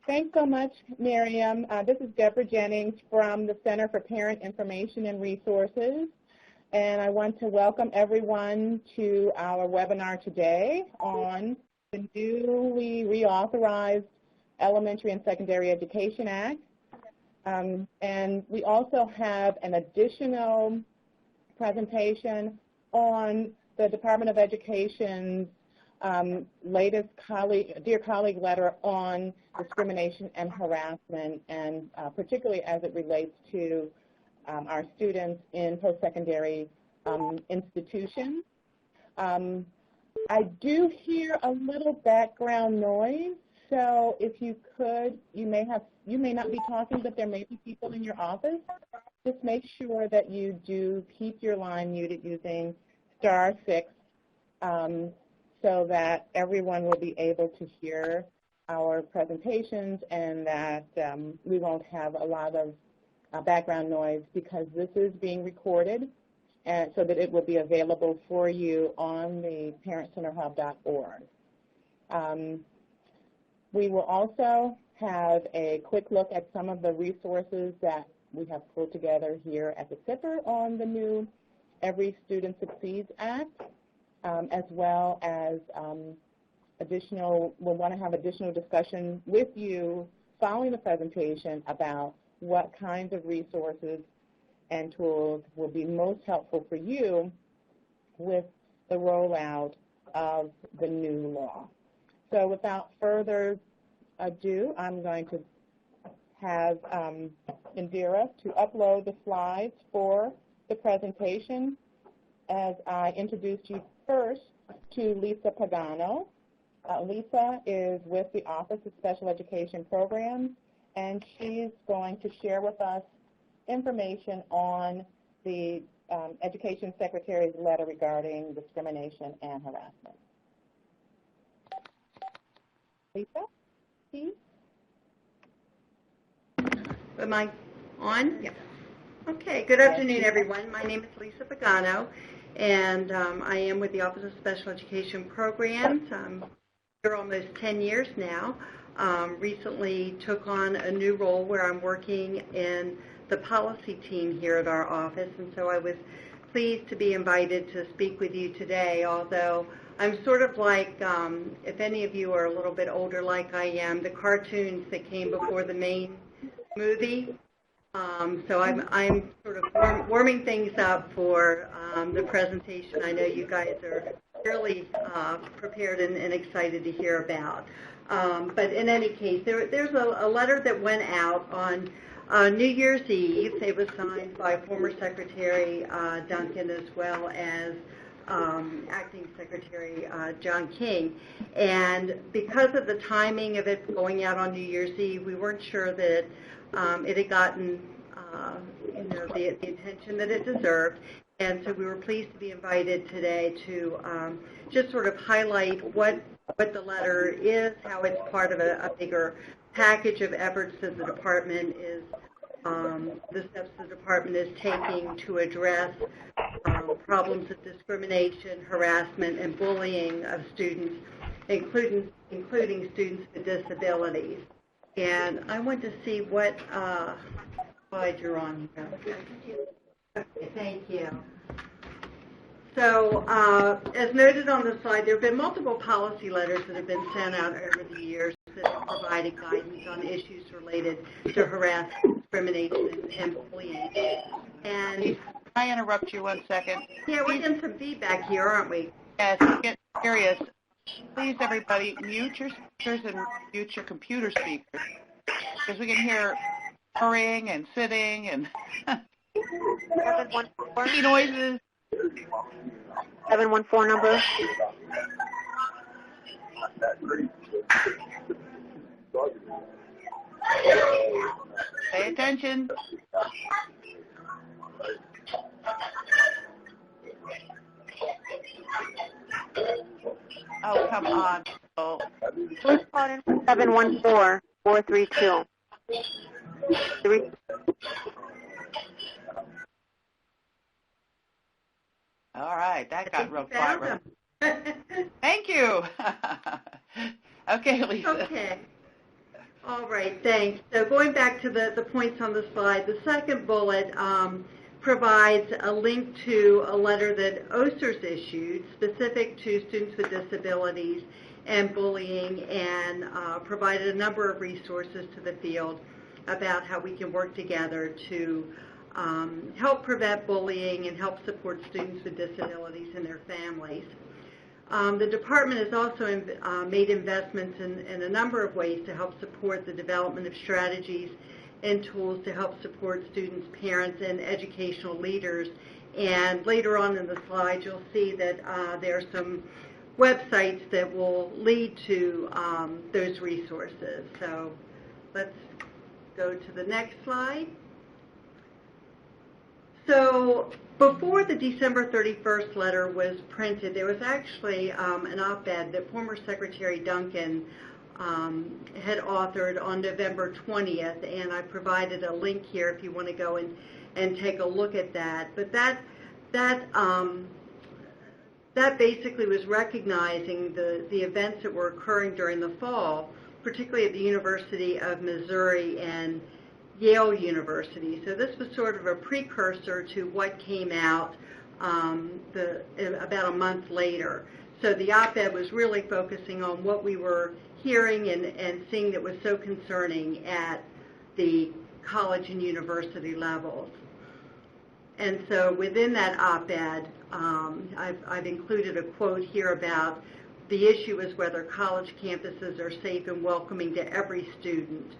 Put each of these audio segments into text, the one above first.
Thanks so much, Miriam. This is Deborah Jennings from the Center for Parent Information and Resources, and I want to welcome everyone to our webinar today on the newly reauthorized Elementary and Secondary Education Act. And we also have an additional presentation on the Department of Education's latest Dear Colleague letter on discrimination and harassment, and particularly as it relates to our students in post-secondary institutions. I do hear a little background noise, so if you could, you may not be talking, but there may be people in your office. Just make sure that you do keep your line muted using *6. So that everyone will be able to hear our presentations and that we won't have a lot of background noise, because this is being recorded, and so that it will be available for you on the parentcenterhub.org. We will also have a quick look at some of the resources that we have pulled together here at the CIPR on the new Every Student Succeeds Act. As well as we'll want to have additional discussion with you following the presentation about what kinds of resources and tools will be most helpful for you with the rollout of the new law. So without further ado, I'm going to have Indira to upload the slides for the presentation as I introduce you first to Lisa Pagano. Lisa is with the Office of Special Education Programs, and she's going to share with us information on the Education Secretary's letter regarding discrimination and harassment. Lisa, please. Am I on? Yes. Okay, good afternoon, everyone. My name is Lisa Pagano, and I am with the Office of Special Education Programs. I'm here almost 10 years now. Recently took on a new role where I'm working in the policy team here at our office, and so I was pleased to be invited to speak with you today, although I'm sort of like, if any of you are a little bit older like I am, the cartoons that came before the main movie. So I'm sort of warming things up for the presentation. I know you guys are fairly prepared and excited to hear about. But in any case, there's a letter that went out on New Year's Eve. It was signed by former Secretary Duncan as well as Acting Secretary John King. And because of the timing of it going out on New Year's Eve, we weren't sure that it had gotten the attention that it deserved, and so we were pleased to be invited today to just sort of highlight what the letter is, how it's part of a bigger package of efforts that the department is, the steps the department is taking to address problems of discrimination, harassment, and bullying of students, including students with disabilities. And I want to see what slide you're on here. Okay, thank you. So as noted on the slide, there have been multiple policy letters that have been sent out over the years that have provided guidance on issues related to harassment, discrimination, and bullying. And can I interrupt you 1 second? Yeah, we're getting some feedback here, aren't we? Yes, I'm getting curious. Please, everybody, mute your speakers and mute your computer speakers, because we can hear hurrying and sitting and noises. 714 number. Pay attention. Oh, come on. Oh. Please call in 714-432. All right, that got real quiet. Thank you. Okay, Lisa. Okay. All right, thanks. So going back to the points on the slide, the second bullet provides a link to a letter that OSER's issued specific to students with disabilities and bullying, and provided a number of resources to the field about how we can work together to help prevent bullying and help support students with disabilities and their families. The department has also made investments in a number of ways to help support the development of strategies and tools to help support students, parents, and educational leaders. And later on in the slide, you'll see that there are some websites that will lead to those resources. So let's go to the next slide. So before the December 31st letter was printed, there was actually an op-ed that former Secretary Duncan had authored on November 20th, and I provided a link here if you want to go and take a look at that. But that basically was recognizing the events that were occurring during the fall, particularly at the University of Missouri and Yale University. So this was sort of a precursor to what came out about a month later. So the op-ed was really focusing on what we were hearing and seeing that was so concerning at the college and university levels. And so within that op-ed, I've included a quote here about the issue is whether college campuses are safe and welcoming to every student.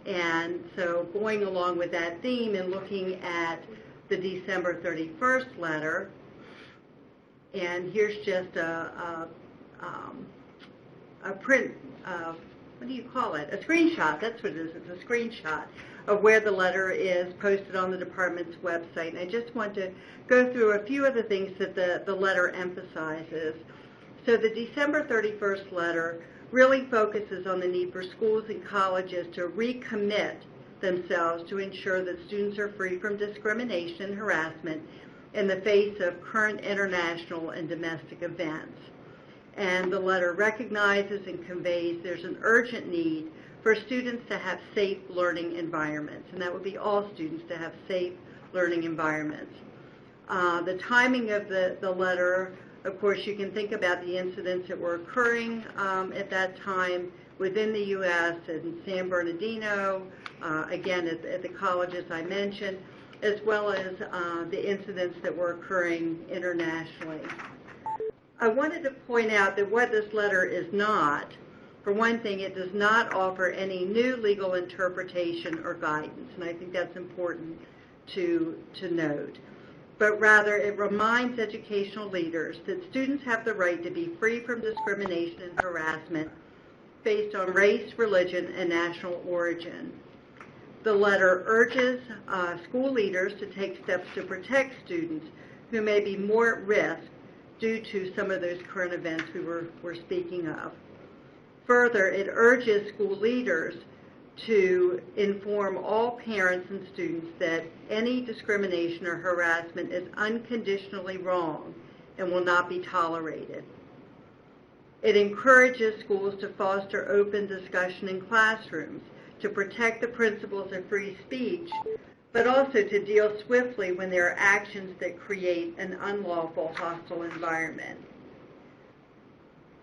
And so going along with that theme and looking at the December 31st letter, and here's just a print, what do you call it? A screenshot, that's what it is, it's a screenshot of where the letter is posted on the department's website. And I just want to go through a few of the things that the letter emphasizes. So the December 31st letter really focuses on the need for schools and colleges to recommit themselves to ensure that students are free from discrimination and harassment in the face of current international and domestic events. And the letter recognizes and conveys there's an urgent need for students to have safe learning environments, and that would be all students to have safe learning environments. The timing of the letter, of course, you can think about the incidents that were occurring at that time within the U.S. in San Bernardino, again at the colleges I mentioned, as well as the incidents that were occurring internationally. I wanted to point out that what this letter is not, for one thing, it does not offer any new legal interpretation or guidance, and I think that's important to note. But rather it reminds educational leaders that students have the right to be free from discrimination and harassment based on race, religion, and national origin. The letter urges school leaders to take steps to protect students who may be more at risk due to some of those current events we were speaking of. Further, it urges school leaders to inform all parents and students that any discrimination or harassment is unconditionally wrong and will not be tolerated. It encourages schools to foster open discussion in classrooms, to protect the principles of free speech, but also to deal swiftly when there are actions that create an unlawful hostile environment.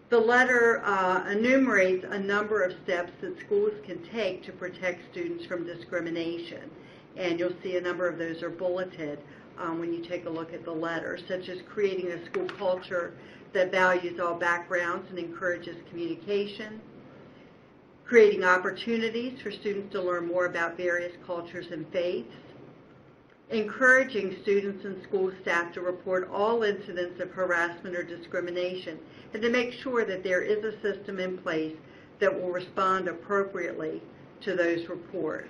The letter enumerates a number of steps that schools can take to protect students from discrimination, and you'll see a number of those are bulleted when you take a look at the letter, such as creating a school culture that values all backgrounds and encourages communication, creating opportunities for students to learn more about various cultures and faiths, encouraging students and school staff to report all incidents of harassment or discrimination, and to make sure that there is a system in place that will respond appropriately to those reports.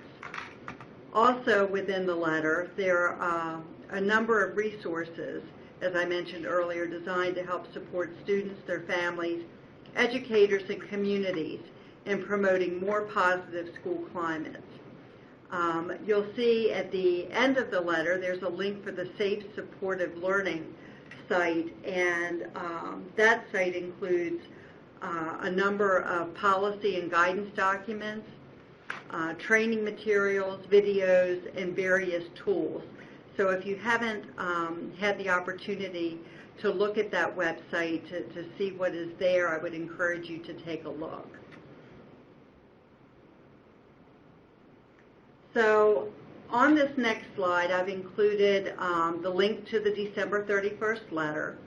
Also within the letter, there are a number of resources, as I mentioned earlier, designed to help support students, their families, educators, and communities in promoting more positive school climates. You'll see at the end of the letter there's a link for the Safe Supportive Learning site, and that site includes a number of policy and guidance documents, training materials, videos, and various tools. So if you haven't had the opportunity to look at that website to see what is there, I would encourage you to take a look. So on this next slide, I've included the link to the December 31st letter.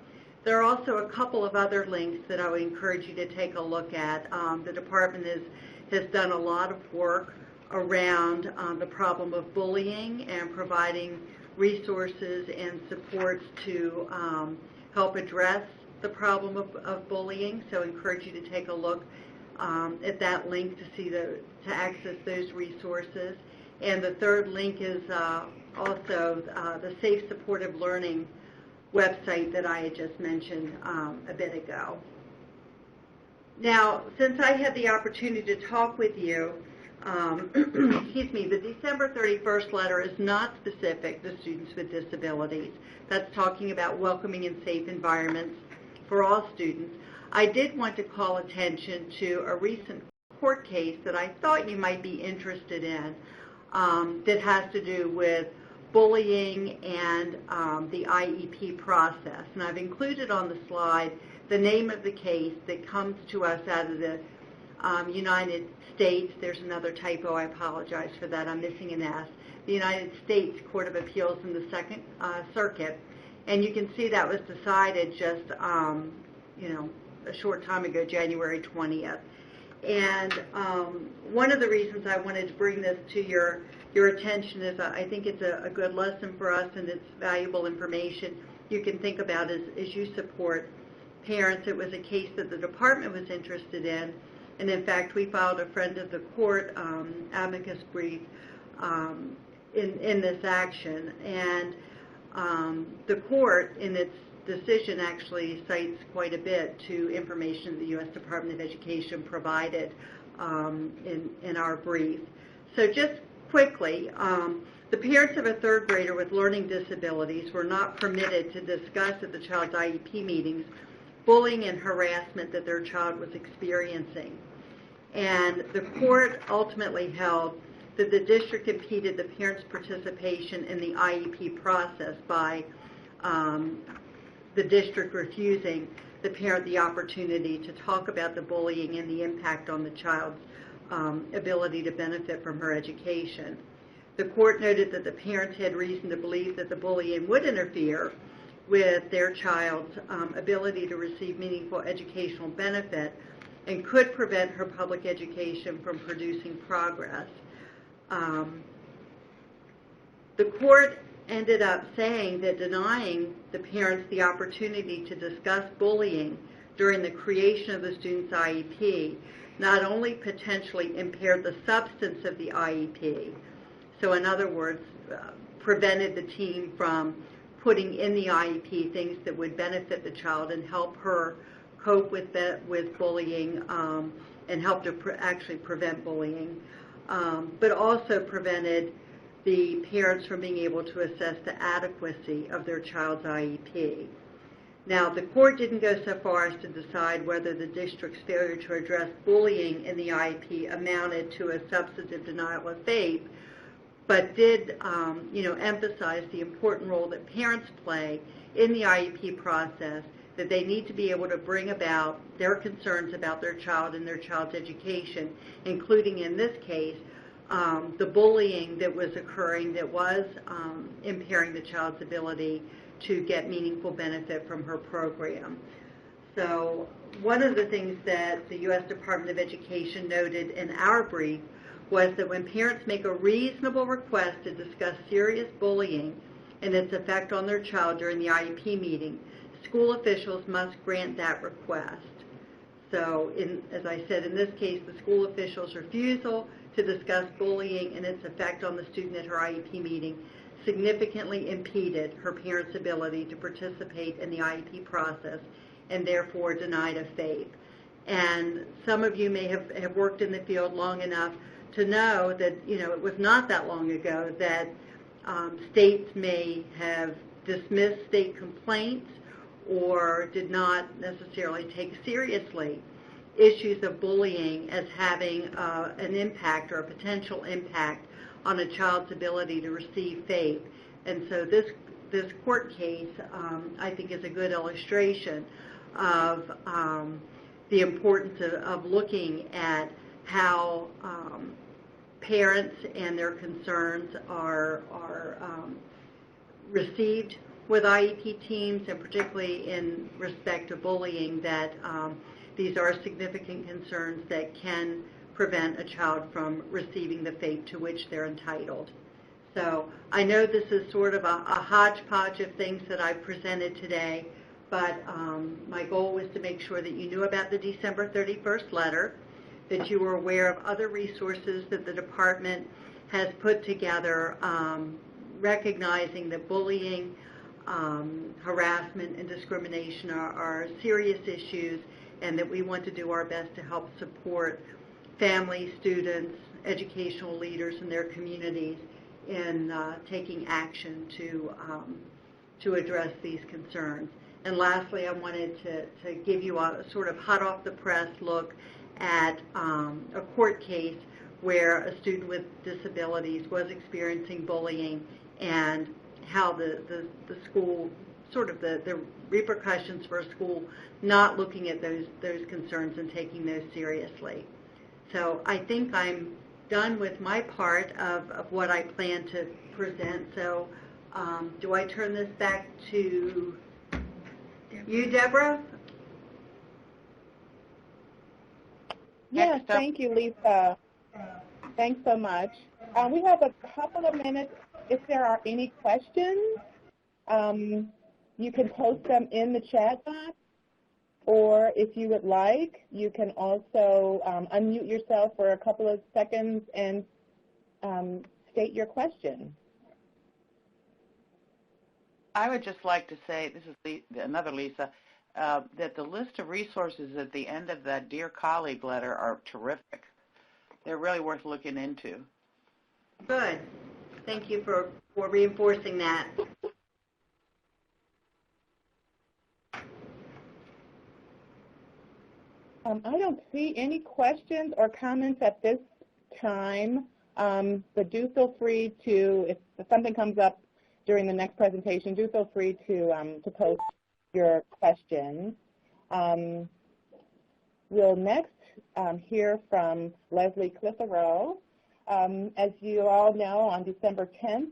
There are also a couple of other links that I would encourage you to take a look at. The department has done a lot of work around the problem of bullying and providing resources and supports to help address the problem of bullying. So I encourage you to take a look at that link to access those resources. And the third link is also the Safe Supportive Learning website that I had just mentioned a bit ago. Now, since I had the opportunity to talk with you, excuse me, the December 31st letter is not specific to students with disabilities. That's talking about welcoming and safe environments for all students. I did want to call attention to a recent court case that I thought you might be interested in that has to do with bullying and the IEP process. And I've included on the slide the name of the case that comes to us out of the United States. There's another typo. I apologize for that. I'm missing an S. The United States Court of Appeals in the Second Circuit. And you can see that was decided just, a short time ago, January 20th. And one of the reasons I wanted to bring this to your attention is I think it's a good lesson for us, and it's valuable information you can think about as you support parents. It was a case that the department was interested in, and in fact we filed a friend of the court amicus brief in this action. And the court in its decision actually cites quite a bit to information the U.S. Department of Education provided in our brief. So just quickly, the parents of a third grader with learning disabilities were not permitted to discuss at the child's IEP meetings bullying and harassment that their child was experiencing. And the court ultimately held that the district impeded the parents' participation in the IEP process by the district refusing the parent the opportunity to talk about the bullying and the impact on the child's ability to benefit from her education. The court noted that the parents had reason to believe that the bullying would interfere with their child's ability to receive meaningful educational benefit and could prevent her public education from producing progress. The court ended up saying that denying the parents the opportunity to discuss bullying during the creation of the student's IEP not only potentially impaired the substance of the IEP, so in other words, prevented the team from putting in the IEP things that would benefit the child and help her cope with bullying and help to actually prevent bullying, but also prevented the parents from being able to assess the adequacy of their child's IEP. Now, the court didn't go so far as to decide whether the district's failure to address bullying in the IEP amounted to a substantive denial of faith, but did emphasize the important role that parents play in the IEP process, that they need to be able to bring about their concerns about their child and their child's education, including in this case, the bullying that was occurring that was impairing the child's ability to get meaningful benefit from her program. So one of the things that the U.S. Department of Education noted in our brief was that when parents make a reasonable request to discuss serious bullying and its effect on their child during the IEP meeting, school officials must grant that request. So as I said, in this case, the school officials' refusal to discuss bullying and its effect on the student at her IEP meeting significantly impeded her parents' ability to participate in the IEP process and therefore denied a FAPE. And some of you may have worked in the field long enough to know that, it was not that long ago that states may have dismissed state complaints or did not necessarily take seriously issues of bullying as having an impact or a potential impact on a child's ability to receive FAPE. And so this court case, I think, is a good illustration of the importance of looking at how parents and their concerns are received with IEP teams, and particularly in respect to bullying, that these are significant concerns that can prevent a child from receiving the FAPE to which they're entitled. So I know this is sort of a hodgepodge of things that I've presented today, but my goal was to make sure that you knew about the December 31st letter, that you were aware of other resources that the department has put together, recognizing that bullying, harassment, and discrimination are serious issues, and that we want to do our best to help support families, students, educational leaders in their communities in taking action to address these concerns. And lastly, I wanted to give you a sort of hot off the press look at a court case where a student with disabilities was experiencing bullying, and how the school, sort of the repercussions for a school not looking at those concerns and taking those seriously. So I think I'm done with my part of what I plan to present. So do I turn this back to you, Deborah? Yes, thank you, Lisa. Thanks so much. We have a couple of minutes. If there are any questions, you can post them in the chat box, or if you would like, you can also unmute yourself for a couple of seconds and state your question. I would just like to say, this is another Lisa, that the list of resources at the end of that Dear Colleague letter are terrific. They're really worth looking into. Good. Thank you for reinforcing that. I don't see any questions or comments at this time, but do feel free to, if something comes up during the next presentation, do feel free to post your questions. We'll next hear from Leslie Clithero. As you all know, on December 10th,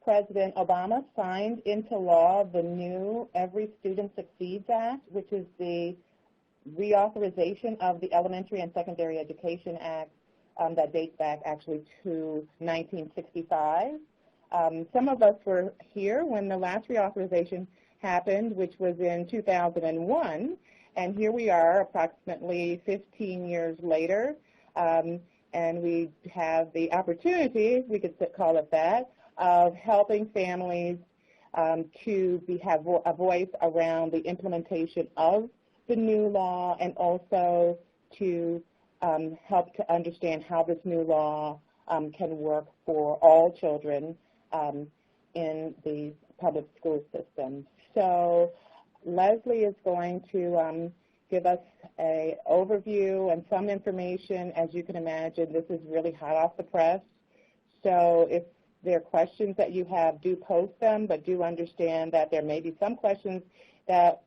President Obama signed into law the new Every Student Succeeds Act, which is the reauthorization of the Elementary and Secondary Education Act that dates back actually to 1965. Some of us were here when the last reauthorization happened, which was in 2001, and here we are approximately 15 years later, and we have the opportunity, we could call it that, of helping families to have a voice around the implementation of the new law, and also to help to understand how this new law can work for all children in the public school system. So Leslie is going to give us an overview and some information. As you can imagine, this is really hot off the press. So if there are questions that you have, do post them, but do understand that there may be some questions that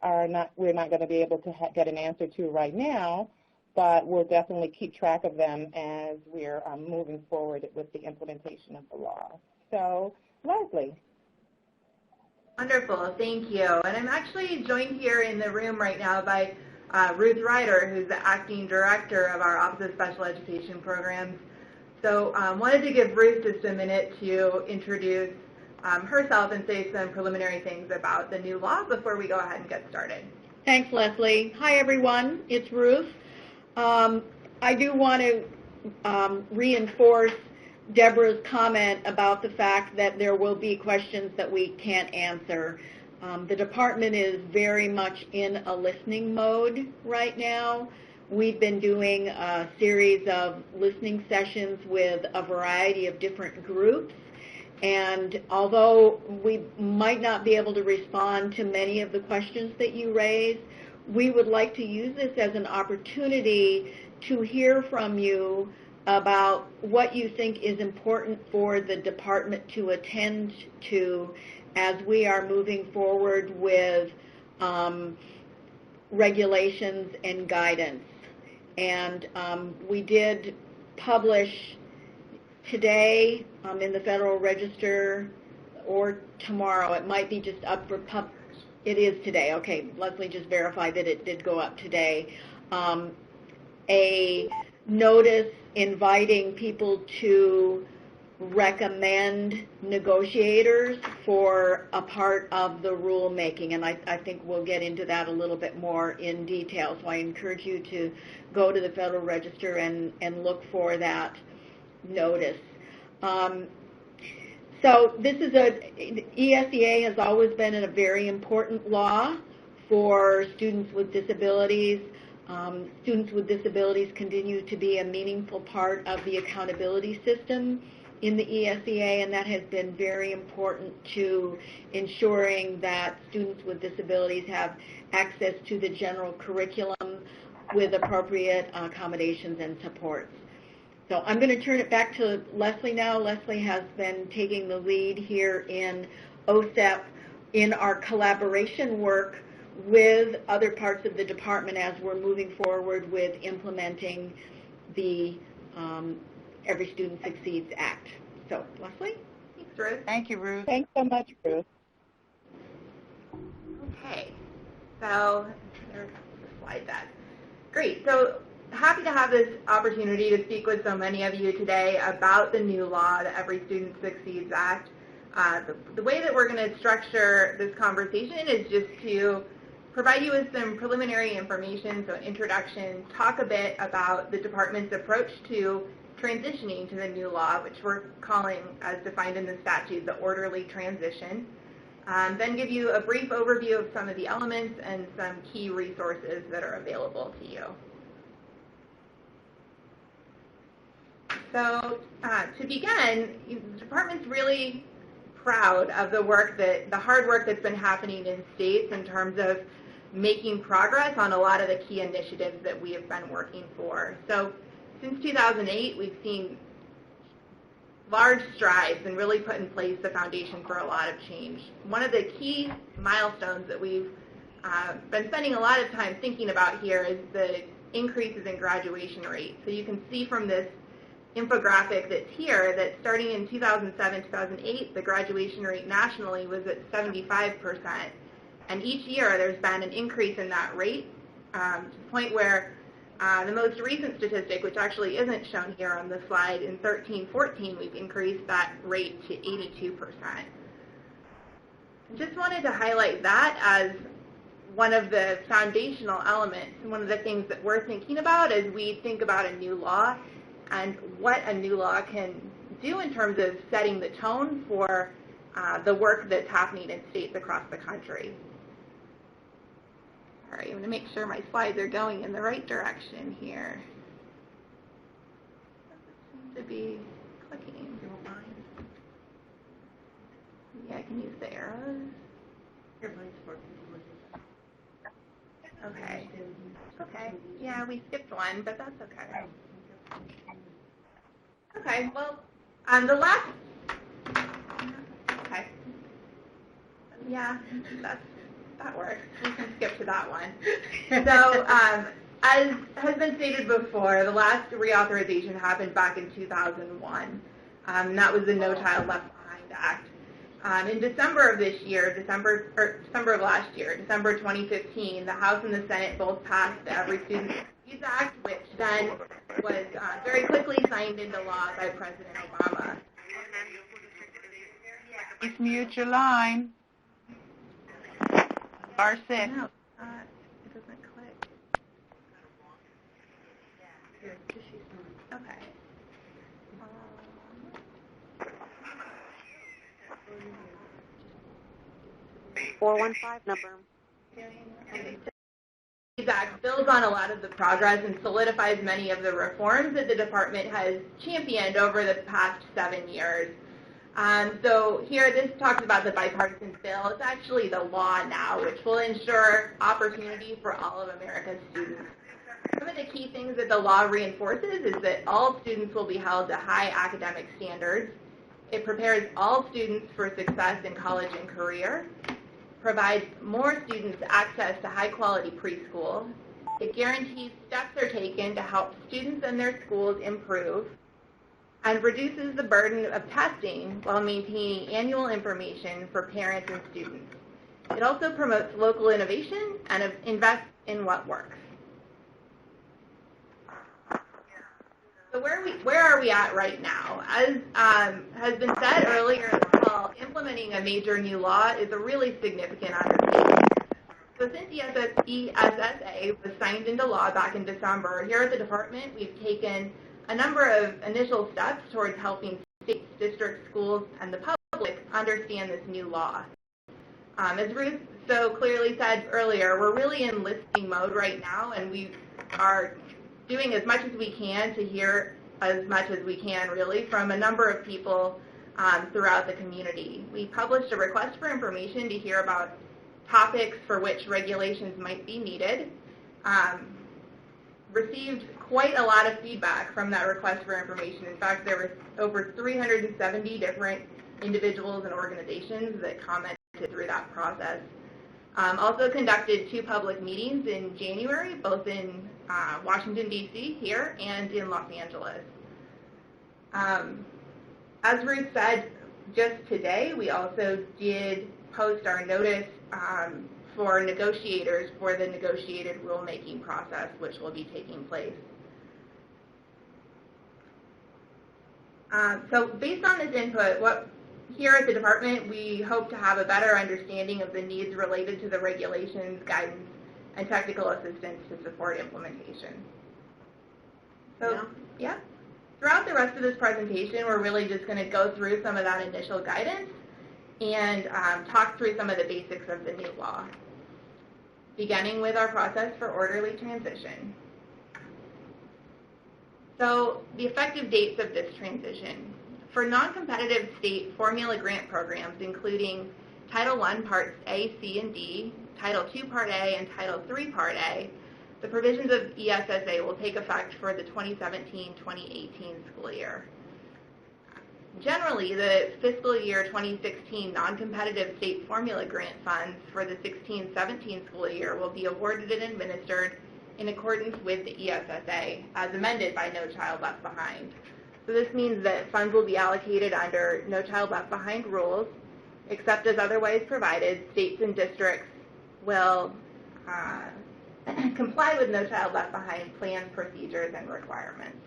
we're not going to be able to get an answer to right now, but we'll definitely keep track of them as we're moving forward with the implementation of the law. So, Leslie. Wonderful, thank you. And I'm actually joined here in the room right now by Ruth Ryder, who's the acting director of our Office of Special Education Programs. So I wanted to give Ruth just a minute to introduce herself and say some preliminary things about the new law before we go ahead and get started. Thanks, Leslie. Hi, everyone. It's Ruth. I do want to reinforce Deborah's comment about the fact that there will be questions that we can't answer. The department is very much in a listening mode right now. We've been doing a series of listening sessions with a variety of different groups, and although we might not be able to respond to many of the questions that you raise, we would like to use this as an opportunity to hear from you about what you think is important for the department to attend to as we are moving forward with regulations and guidance. And we did publish today in the Federal Register, or tomorrow. It might be just up for it is today. Okay, Leslie just verified that it did go up today. A notice inviting people to recommend negotiators for a part of the rulemaking, and I think we'll get into that a little bit more in detail. So I encourage you to go to the Federal Register and look for that notice. So this is ESEA has always been a very important law for students with disabilities. Students with disabilities continue to be a meaningful part of the accountability system in the ESEA, and that has been very important to ensuring that students with disabilities have access to the general curriculum with appropriate accommodations and supports. So I'm going to turn it back to Leslie now. Leslie has been taking the lead here in OSEP in our collaboration work with other parts of the department as we're moving forward with implementing the Every Student Succeeds Act. So, Leslie? Thanks, Ruth. Thank you, Ruth. Thanks so much, Ruth. Okay, so there's the slide deck. Great. So happy to have this opportunity to speak with so many of you today about the new law, the Every Student Succeeds Act. The way that we're going to structure this conversation is just to provide you with some preliminary information, so an introduction, talk a bit about the department's approach to transitioning to the new law, which we're calling, as defined in the statute, the orderly transition. Then give you a brief overview of some of the elements and some key resources that are available to you. So to begin, the department's really proud of the hard work that's been happening in states in terms of making progress on a lot of the key initiatives that we have been working for. So since 2008, we've seen large strides and really put in place the foundation for a lot of change. One of the key milestones that we've been spending a lot of time thinking about here is the increases in graduation rate. So you can see from this infographic that's here that starting in 2007-2008, the graduation rate nationally was at 75%. And each year there's been an increase in that rate to the point where the most recent statistic, which actually isn't shown here on the slide, in 13-14 we've increased that rate to 82%. I just wanted to highlight that as one of the foundational elements, and one of the things that we're thinking about as we think about a new law and what a new law can do in terms of setting the tone for the work that's happening in states across the country. All right, I'm going to make sure my slides are going in the right direction here. Doesn't seem to be clicking. Yeah, I can use the arrows. Okay. Okay. Yeah, we skipped one, but that's okay. Okay, well, the last, okay, yeah, that works. We can skip to that one. So, as has been stated before, the last reauthorization happened back in 2001, and that was the No Child Left Behind Act. In December of this year, December of last year, December 2015, the House and the Senate both passed the Every Student Succeeds Act, which then was very quickly signed into law by President Obama. Please mute your line. R6. No, it doesn't click. Okay. 415 number. The Act builds on a lot of the progress and solidifies many of the reforms that the department has championed over the past 7 years. So here, this talks about the bipartisan bill. It's actually the law now, which will ensure opportunity for all of America's students. Some of the key things that the law reinforces is that all students will be held to high academic standards. It prepares all students for success in college and career, provides more students access to high-quality preschool. It guarantees steps are taken to help students and their schools improve, and reduces the burden of testing while maintaining annual information for parents and students. It also promotes local innovation and invests in what works. So where are we at right now? As has been said earlier as well, implementing a major new law is a really significant undertaking. So since ESSA was signed into law back in December, here at the department we've taken a number of initial steps towards helping states, districts, schools, and the public understand this new law. As Ruth so clearly said earlier, we're really in listening mode right now, and we are doing as much as we can to hear as much as we can, really, from a number of people throughout the community. We published a request for information to hear about topics for which regulations might be needed. Received quite a lot of feedback from that request for information. In fact, there were over 370 different individuals and organizations that commented through that process. Also conducted 2 public meetings in January, both in Washington, D.C. here and in Los Angeles. As Ruth said, just today we also did post our notice for negotiators for the negotiated rulemaking process, which will be taking place. So based on this input, here at the department, we hope to have a better understanding of the needs related to the regulations, guidance, and technical assistance to support implementation. So, yeah. Throughout the rest of this presentation, we're really just going to go through some of that initial guidance and talk through some of the basics of the new law, beginning with our process for orderly transition. So, the effective dates of this transition. For non-competitive state formula grant programs, including Title I Parts A, C, and D, Title II Part A, and Title III Part A, the provisions of ESSA will take effect for the 2017-2018 school year. Generally, the fiscal year 2016 non-competitive state formula grant funds for the 16-17 school year will be awarded and administered in accordance with the ESSA, as amended by No Child Left Behind. So this means that funds will be allocated under No Child Left Behind rules, except as otherwise provided. States and districts will comply with No Child Left Behind plans, procedures, and requirements.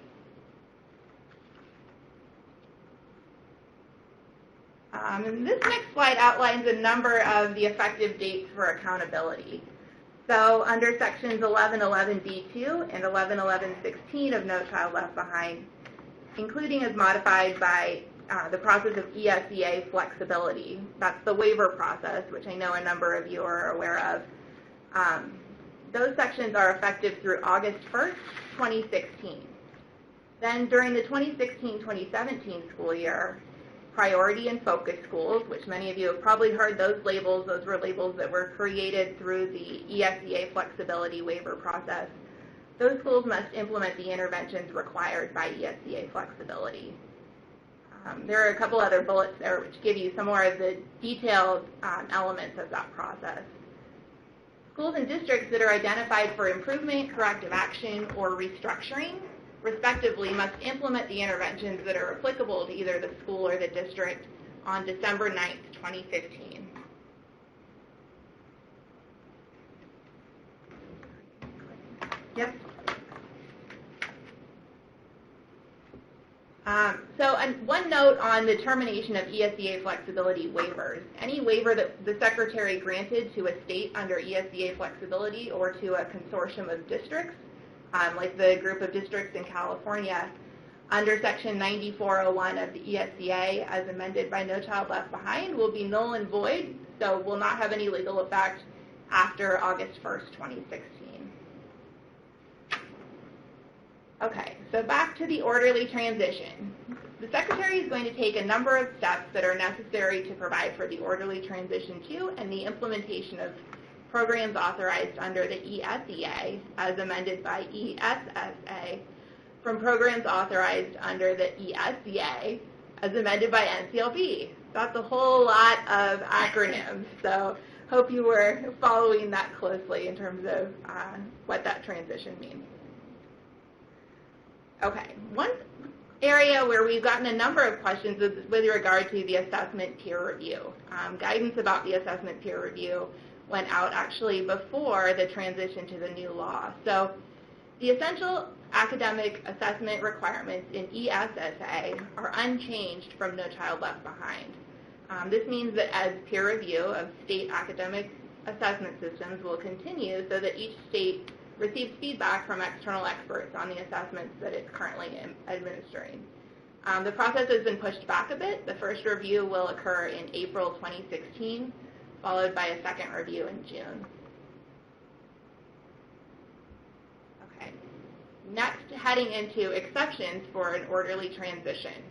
And this next slide outlines a number of the effective dates for accountability. So under sections 1111B2 and 111116 of No Child Left Behind, including as modified by the process of ESEA flexibility. That's the waiver process, which I know a number of you are aware of. Those sections are effective through August 1st, 2016. Then during the 2016-2017 school year, priority and focus schools, which many of you have probably heard those labels, those were labels that were created through the ESEA flexibility waiver process. Those schools must implement the interventions required by ESEA flexibility. There are a couple other bullets there which give you some more of the detailed elements of that process. Schools and districts that are identified for improvement, corrective action, or restructuring, respectively, must implement the interventions that are applicable to either the school or the district on December 9th, 2015. Yep. One note on the termination of ESEA flexibility waivers. Any waiver that the Secretary granted to a state under ESEA flexibility or to a consortium of districts, like the group of districts in California, under Section 9401 of the ESEA, as amended by No Child Left Behind, will be null and void, so will not have any legal effect after August 1st, 2016. Okay, so back to the orderly transition. The Secretary is going to take a number of steps that are necessary to provide for the orderly transition to and the implementation of programs authorized under the ESEA as amended by ESSA from programs authorized under the ESEA as amended by NCLB. That's a whole lot of acronyms, so hope you were following that closely in terms of what that transition means. Okay, one area where we've gotten a number of questions is with regard to the assessment peer review. Guidance about the assessment peer review went out actually before the transition to the new law. So the essential academic assessment requirements in ESSA are unchanged from No Child Left Behind. This means that as peer review of state academic assessment systems will continue so that each state receives feedback from external experts on the assessments that it's currently administering. The process has been pushed back a bit. The first review will occur in April 2016, followed by a second review in June. Okay. Next, heading into exceptions for an orderly transition.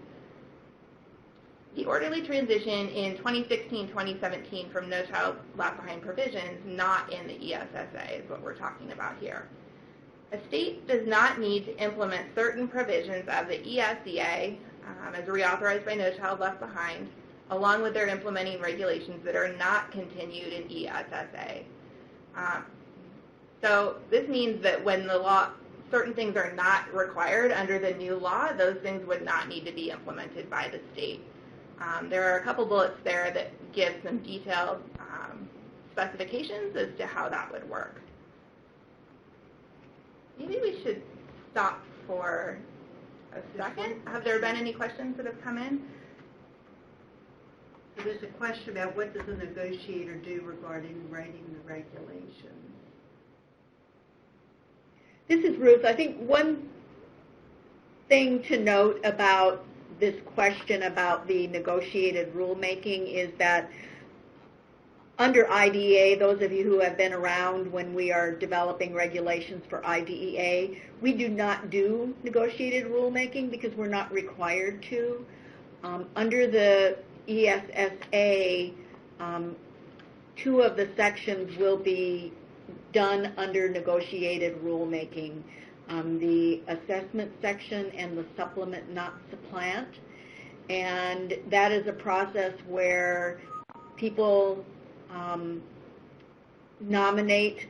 The orderly transition in 2016-2017 from No Child Left Behind provisions, not in the ESSA, is what we're talking about here. A state does not need to implement certain provisions of the ESEA as reauthorized by No Child Left Behind, along with their implementing regulations that are not continued in ESSA. So this means that when the law, certain things are not required under the new law, those things would not need to be implemented by the state. There are a couple bullets there that give some detailed specifications as to how that would work. Maybe we should stop for a second. Have there been any questions that have come in? So there's a question about what does a negotiator do regarding writing the regulations? This is Ruth. I think one thing to note about this question about the negotiated rulemaking is that under IDEA, those of you who have been around when we are developing regulations for IDEA, we do not do negotiated rulemaking because we're not required to. Under the ESSA, two of the sections will be done under negotiated rulemaking. The assessment section and the supplement not supplant, and that is a process where people nominate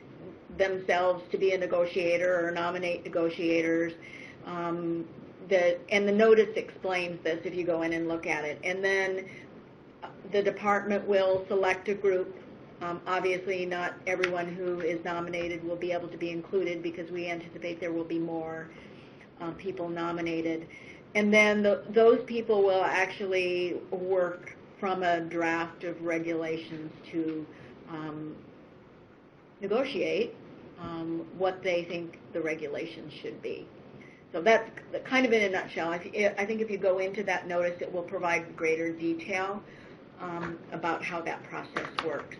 themselves to be a negotiator or nominate negotiators. And the notice explains this if you go in and look at it. And then the department will select a group. Obviously, not everyone who is nominated will be able to be included because we anticipate there will be more people nominated. And then those people will actually work from a draft of regulations to negotiate what they think the regulations should be. So that's kind of in a nutshell. I think if you go into that notice, it will provide greater detail about how that process works.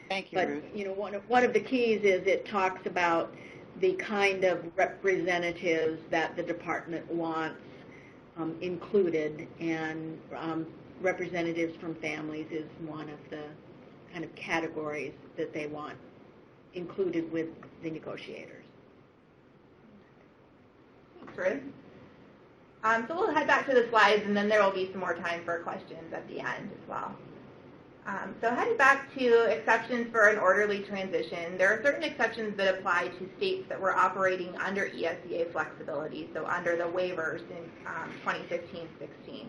Thank you, But, Ruth. you know, one of the keys is it talks about the kind of representatives that the department wants included, and representatives from families is one of the kind of categories that they want included with the negotiators. Thanks, Ruth. So we'll head back to the slides, and then there will be some more time for questions at the end as well. So heading back to exceptions for an orderly transition, there are certain exceptions that apply to states that were operating under ESEA flexibility, so under the waivers in 2015-16.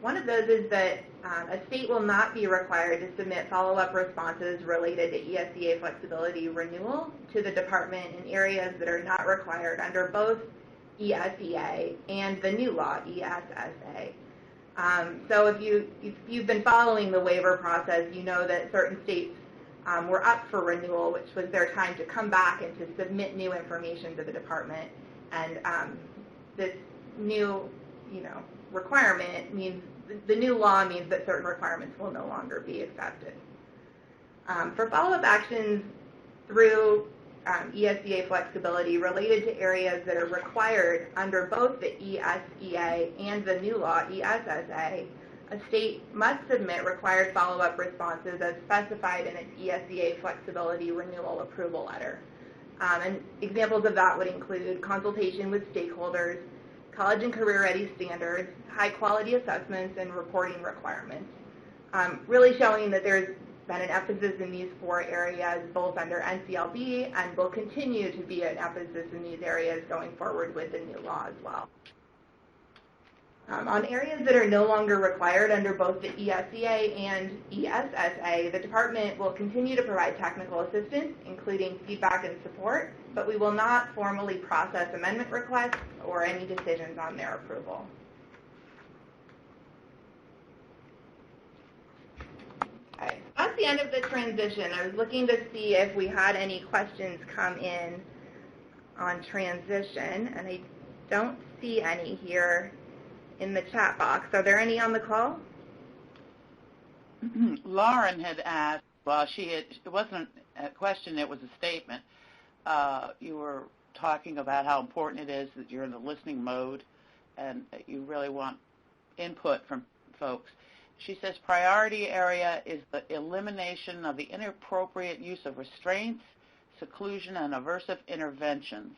One of those is that a state will not be required to submit follow-up responses related to ESEA flexibility renewal to the department in areas that are not required under both ESEA and the new law, ESSA. So if you've been following the waiver process, you know that certain states were up for renewal, which was their time to come back and to submit new information to the department. And this new, requirement means the new law means that certain requirements will no longer be accepted. For follow-up actions through ESEA flexibility related to areas that are required under both the ESEA and the new law, ESSA, a state must submit required follow-up responses as specified in its ESEA flexibility renewal approval letter. And examples of that would include consultation with stakeholders, college and career-ready standards, high-quality assessments, and reporting requirements, really showing that there's been an emphasis in these 4 areas both under NCLB and will continue to be an emphasis in these areas going forward with the new law as well. On areas that are no longer required under both the ESEA and ESSA, the department will continue to provide technical assistance, including feedback and support, but we will not formally process amendment requests or any decisions on their approval. Okay. That's the end of the transition. I was looking to see if we had any questions come in on transition, and I don't see any here in the chat box. Are there any on the call? Lauren had asked, well, it wasn't a question, it was a statement. You were talking about how important it is that you're in the listening mode and that you really want input from folks. She says priority area is the elimination of the inappropriate use of restraints, seclusion, and aversive interventions,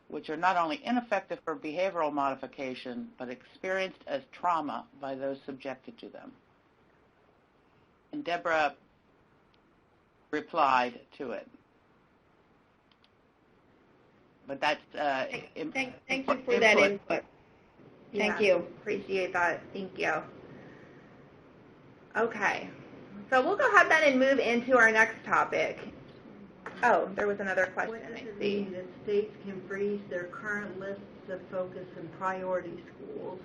which are not only ineffective for behavioral modification, but experienced as trauma by those subjected to them. And Deborah replied to it. But that's thank you for that input. Thank you. Appreciate that. Thank you. Okay. So we'll go ahead then and move into our next topic. Oh, there was another question. What does it mean that states can freeze their current lists of focus and priority schools?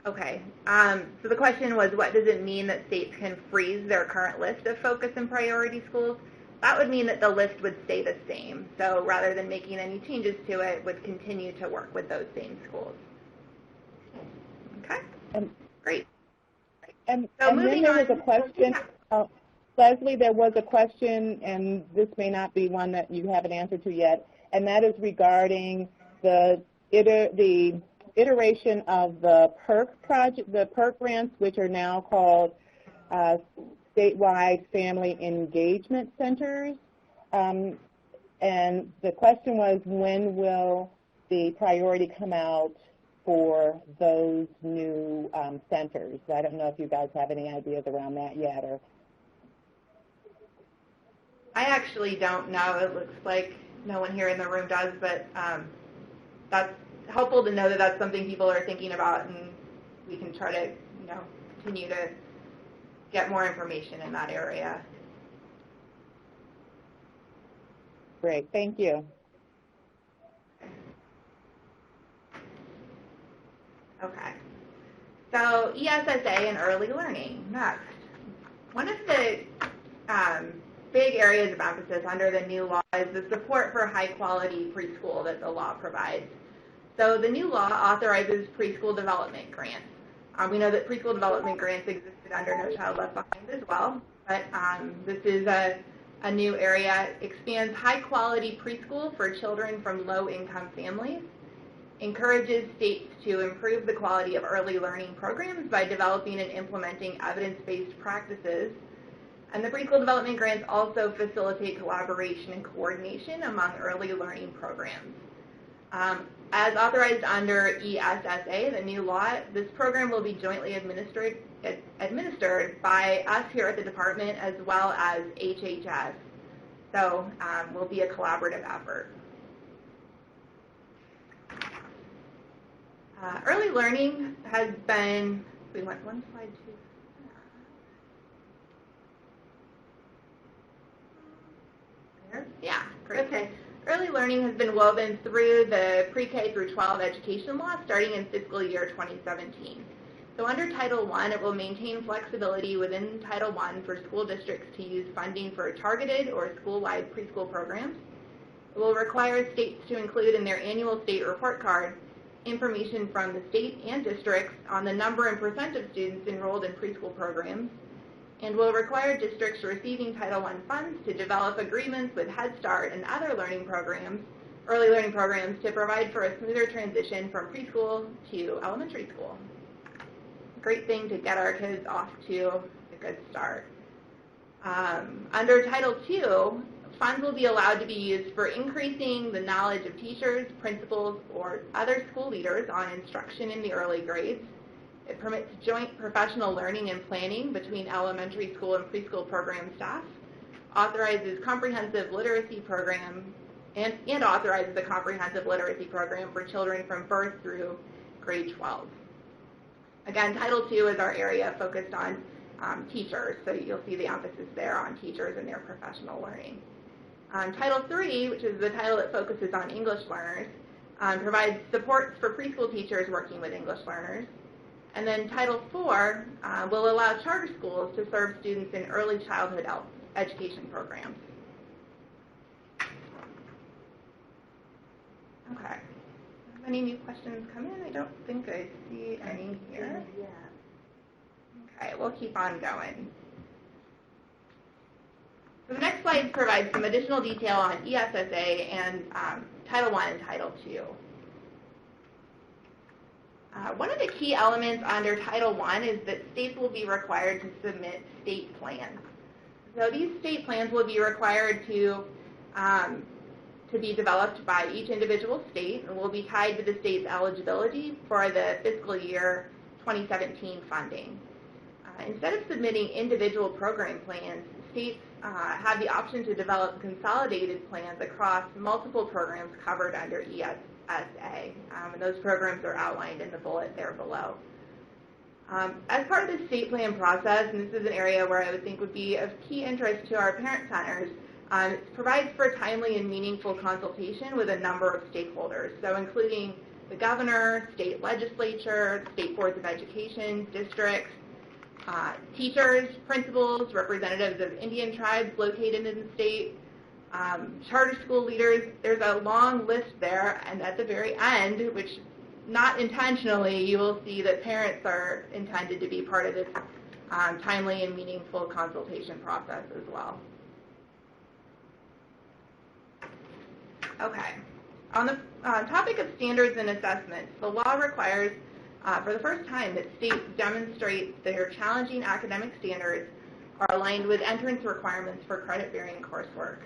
Okay. So the question was, what does it mean that states can freeze their current list of focus and priority schools? That would mean that the list would stay the same. So rather than making any changes to it, would continue to work with those same schools. Okay. Great. And then there was a question. Leslie, there was a question, and this may not be one that you have an answer to yet, and that is regarding the iteration of the PERC project, the PERC grants, which are now called statewide family engagement centers. And the question was, when will the priority come out for those new centers? I don't know if you guys have any ideas around that yet. Or I actually don't know. It looks like no one here in the room does, but that's helpful to know that that's something people are thinking about, and we can try to, continue to get more information in that area. Great, thank you. Okay. So ESSA and early learning next. One of the big areas of emphasis under the new law is the support for high-quality preschool that the law provides. So the new law authorizes preschool development grants. We know that preschool development grants existed under No Child Left Behind as well, but this is a new area. Expands high-quality preschool for children from low-income families. Encourages states to improve the quality of early learning programs by developing and implementing evidence-based practices. And the preschool development grants also facilitate collaboration and coordination among early learning programs. As authorized under ESSA, the new law, this program will be jointly administered by us here at the department as well as HHS. So will be a collaborative effort. Early learning has been, we went one slide too. There? Yeah, great. Okay. Early learning has been woven through the pre-K through 12 education law starting in fiscal year 2017. So under Title I, it will maintain flexibility within Title I for school districts to use funding for targeted or school-wide preschool programs. It will require states to include in their annual state report card information from the state and districts on the number and percent of students enrolled in preschool programs, and will require districts receiving Title I funds to develop agreements with Head Start and other learning programs, early learning programs, to provide for a smoother transition from preschool to elementary school. Great thing to get our kids off to a good start. Under Title II, funds will be allowed to be used for increasing the knowledge of teachers, principals, or other school leaders on instruction in the early grades. It permits joint professional learning and planning between elementary school and preschool program staff, authorizes comprehensive literacy program, and authorizes a comprehensive literacy program for children from birth through grade 12. Again, Title II is our area focused on teachers, so you'll see the emphasis there on teachers and their professional learning. Title III, which is the title that focuses on English learners, provides supports for preschool teachers working with English learners. And then Title IV will allow charter schools to serve students in early childhood education programs. Okay. Have any new questions come in? I don't think I see any here. Okay, we'll keep on going. So the next slide provides some additional detail on ESSA and Title I and Title II. One of the key elements under Title I is that states will be required to submit state plans. So these state plans will be required to be developed by each individual state and will be tied to the state's eligibility for the fiscal year 2017 funding. Instead of submitting individual program plans, states have the option to develop consolidated plans across multiple programs covered under ESSA, and those programs are outlined in the bullet there below. As part of the state plan process, and this is an area where I would think would be of key interest to our parent centers, it provides for timely and meaningful consultation with a number of stakeholders, so including the governor, state legislature, state boards of education, districts, teachers, principals, representatives of Indian tribes located in the state, charter school leaders. There's a long list there, and at the very end, which not intentionally, you will see that parents are intended to be part of this timely and meaningful consultation process as well. Okay. On the topic of standards and assessments, the law requires for the first time that states demonstrate their challenging academic standards are aligned with entrance requirements for credit-bearing coursework.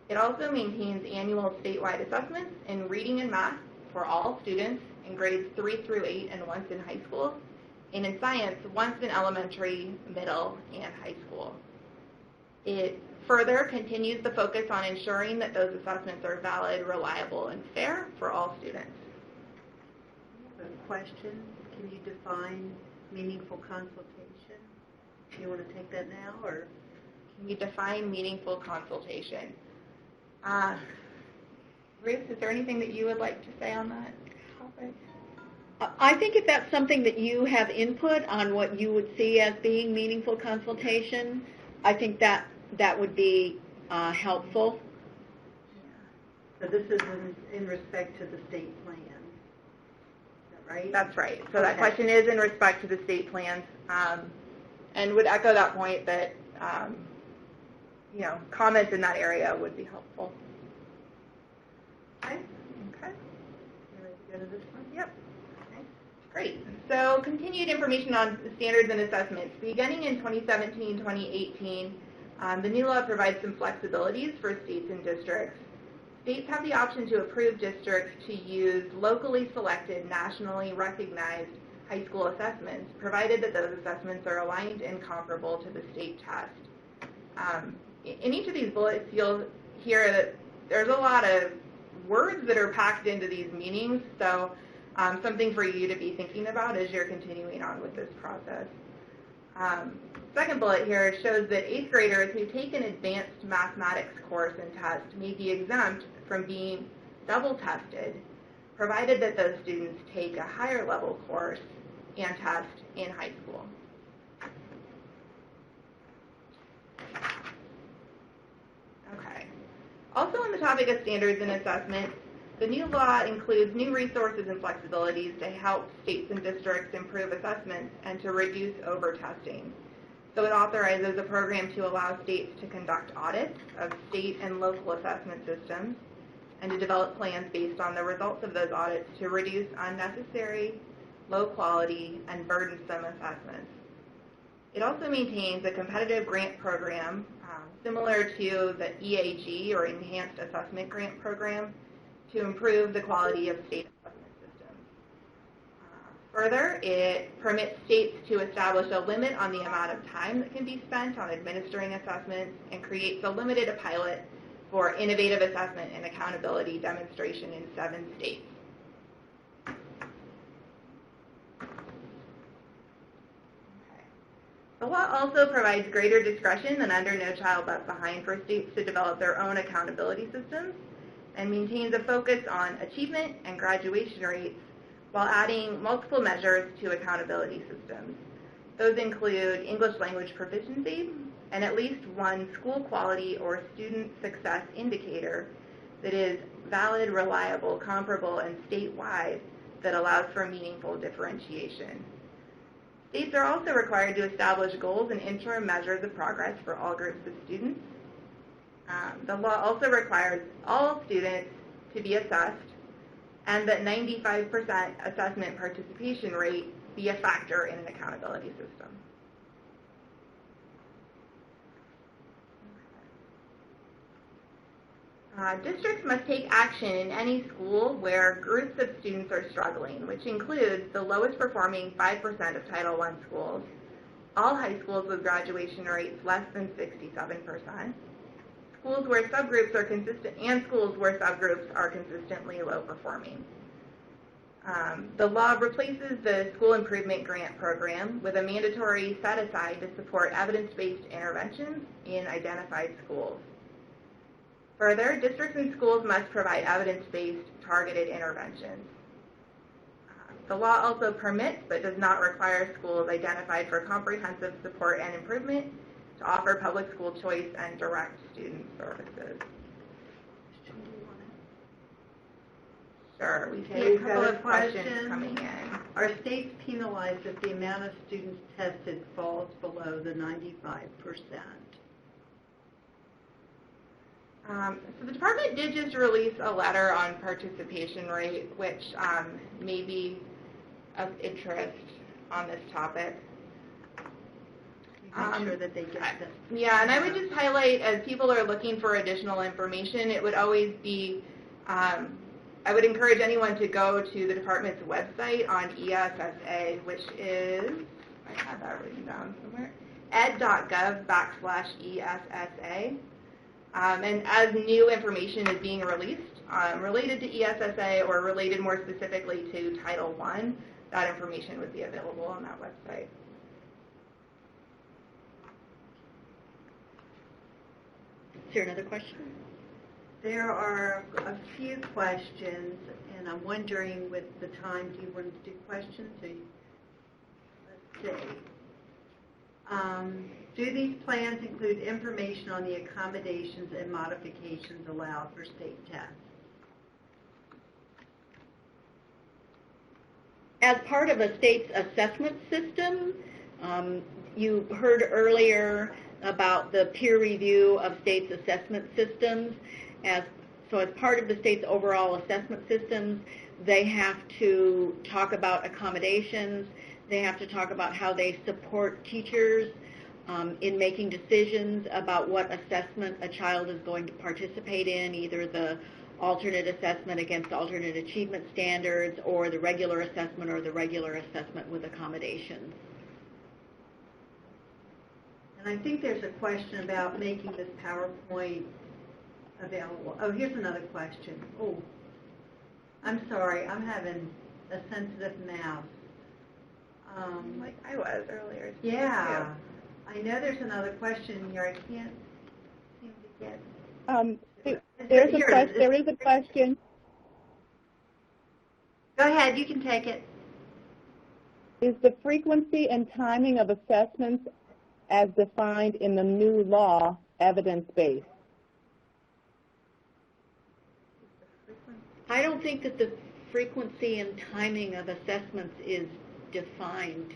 It also maintains annual statewide assessments in reading and math for all students in grades 3 through 8 and once in high school, and in science once in elementary, middle, and high school. It further continues the focus on ensuring that those assessments are valid, reliable, and fair for all students. A question, can you define meaningful consultation? Do you want to take that now, or? Can you define meaningful consultation? Ruth, is there anything that you would like to say on that topic? I think if that's something that you have input on what you would see as being meaningful consultation, I think that would be helpful. So this is in respect to the state plan, is that right? That's right. So that question is in respect to the state plans, and would echo that point that comments in that area would be helpful. Okay. Okay. You ready to go to this one? Yep. Okay. Great. So continued information on standards and assessments. Beginning in 2017-2018, the new law provides some flexibilities for states and districts. States have the option to approve districts to use locally selected, nationally recognized high school assessments, provided that those assessments are aligned and comparable to the state test. In each of these bullets, you'll hear that there's a lot of words that are packed into these meanings, so something for you to be thinking about as you're continuing on with this process. Second bullet here shows that 8th graders who take an advanced mathematics course and test may be exempt from being double tested, provided that those students take a higher level course and test in high school. Okay. Also on the topic of standards and assessment, the new law includes new resources and flexibilities to help states and districts improve assessments and to reduce over-testing. So it authorizes a program to allow states to conduct audits of state and local assessment systems and to develop plans based on the results of those audits to reduce unnecessary, low quality, and burdensome assessments. It also maintains a competitive grant program similar to the EAG, or Enhanced Assessment Grant Program, to improve the quality of state assessment systems. Further, it permits states to establish a limit on the amount of time that can be spent on administering assessments and creates a limited pilot for innovative assessment and accountability demonstration in 7 states. The law also provides greater discretion than under No Child Left Behind for states to develop their own accountability systems and maintains a focus on achievement and graduation rates while adding multiple measures to accountability systems. Those include English language proficiency and at least one school quality or student success indicator that is valid, reliable, comparable, and statewide that allows for meaningful differentiation. States are also required to establish goals and interim measures of progress for all groups of students. The law also requires all students to be assessed and that 95% assessment participation rate be a factor in an accountability system. Districts must take action in any school where groups of students are struggling, which includes the lowest performing 5% of Title I schools, all high schools with graduation rates less than 67%, schools where subgroups are consistent, and schools where subgroups are consistently low performing. The law replaces the School Improvement Grant Program with a mandatory set-aside to support evidence-based interventions in identified schools. Further, districts and schools must provide evidence-based targeted interventions. The law also permits but does not require schools identified for comprehensive support and improvement to offer public school choice and direct student services. Sure, we see a couple of questions coming in. Are states penalized if the amount of students tested falls below the 95%? So the department did just release a letter on participation rate, which may be of interest on this topic. Make sure that they get this. Yeah, and I would just highlight, as people are looking for additional information, it would always be, I would encourage anyone to go to the department's website on ESSA, which is, I have that written down somewhere, ed.gov/ESSA. And as new information is being released related to ESSA or related more specifically to Title I, that information would be available on that website. Is there another question? There are a few questions, and I'm wondering with the time, do you want to do questions? Let's see. Do these plans include information on the accommodations and modifications allowed for state tests? As part of a state's assessment system, you heard earlier about the peer review of states' assessment systems. So as part of the state's overall assessment systems, they have to talk about accommodations. They have to talk about how they support teachers in making decisions about what assessment a child is going to participate in, either the alternate assessment against alternate achievement standards or the regular assessment or the regular assessment with accommodations. And I think there's a question about making this PowerPoint available. Oh, here's another question. Oh, I'm sorry, I'm having a sensitive mouse. Like I was earlier. Yeah. I know there's another question here. I can't seem to get. There is a question. Go ahead. You can take it. Is the frequency and timing of assessments as defined in the new law evidence-based? I don't think that the frequency and timing of assessments is defined.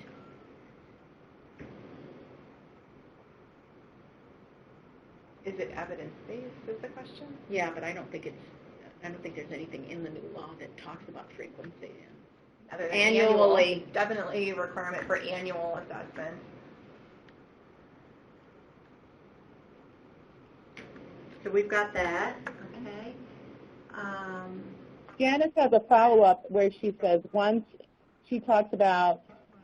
Is it evidence-based is the question? Yeah, but I don't think there's anything in the new law that talks about frequency. Other than Annually. Definitely a requirement for annual assessment. So we've got that, okay. Janice has a follow-up where she says once she talks about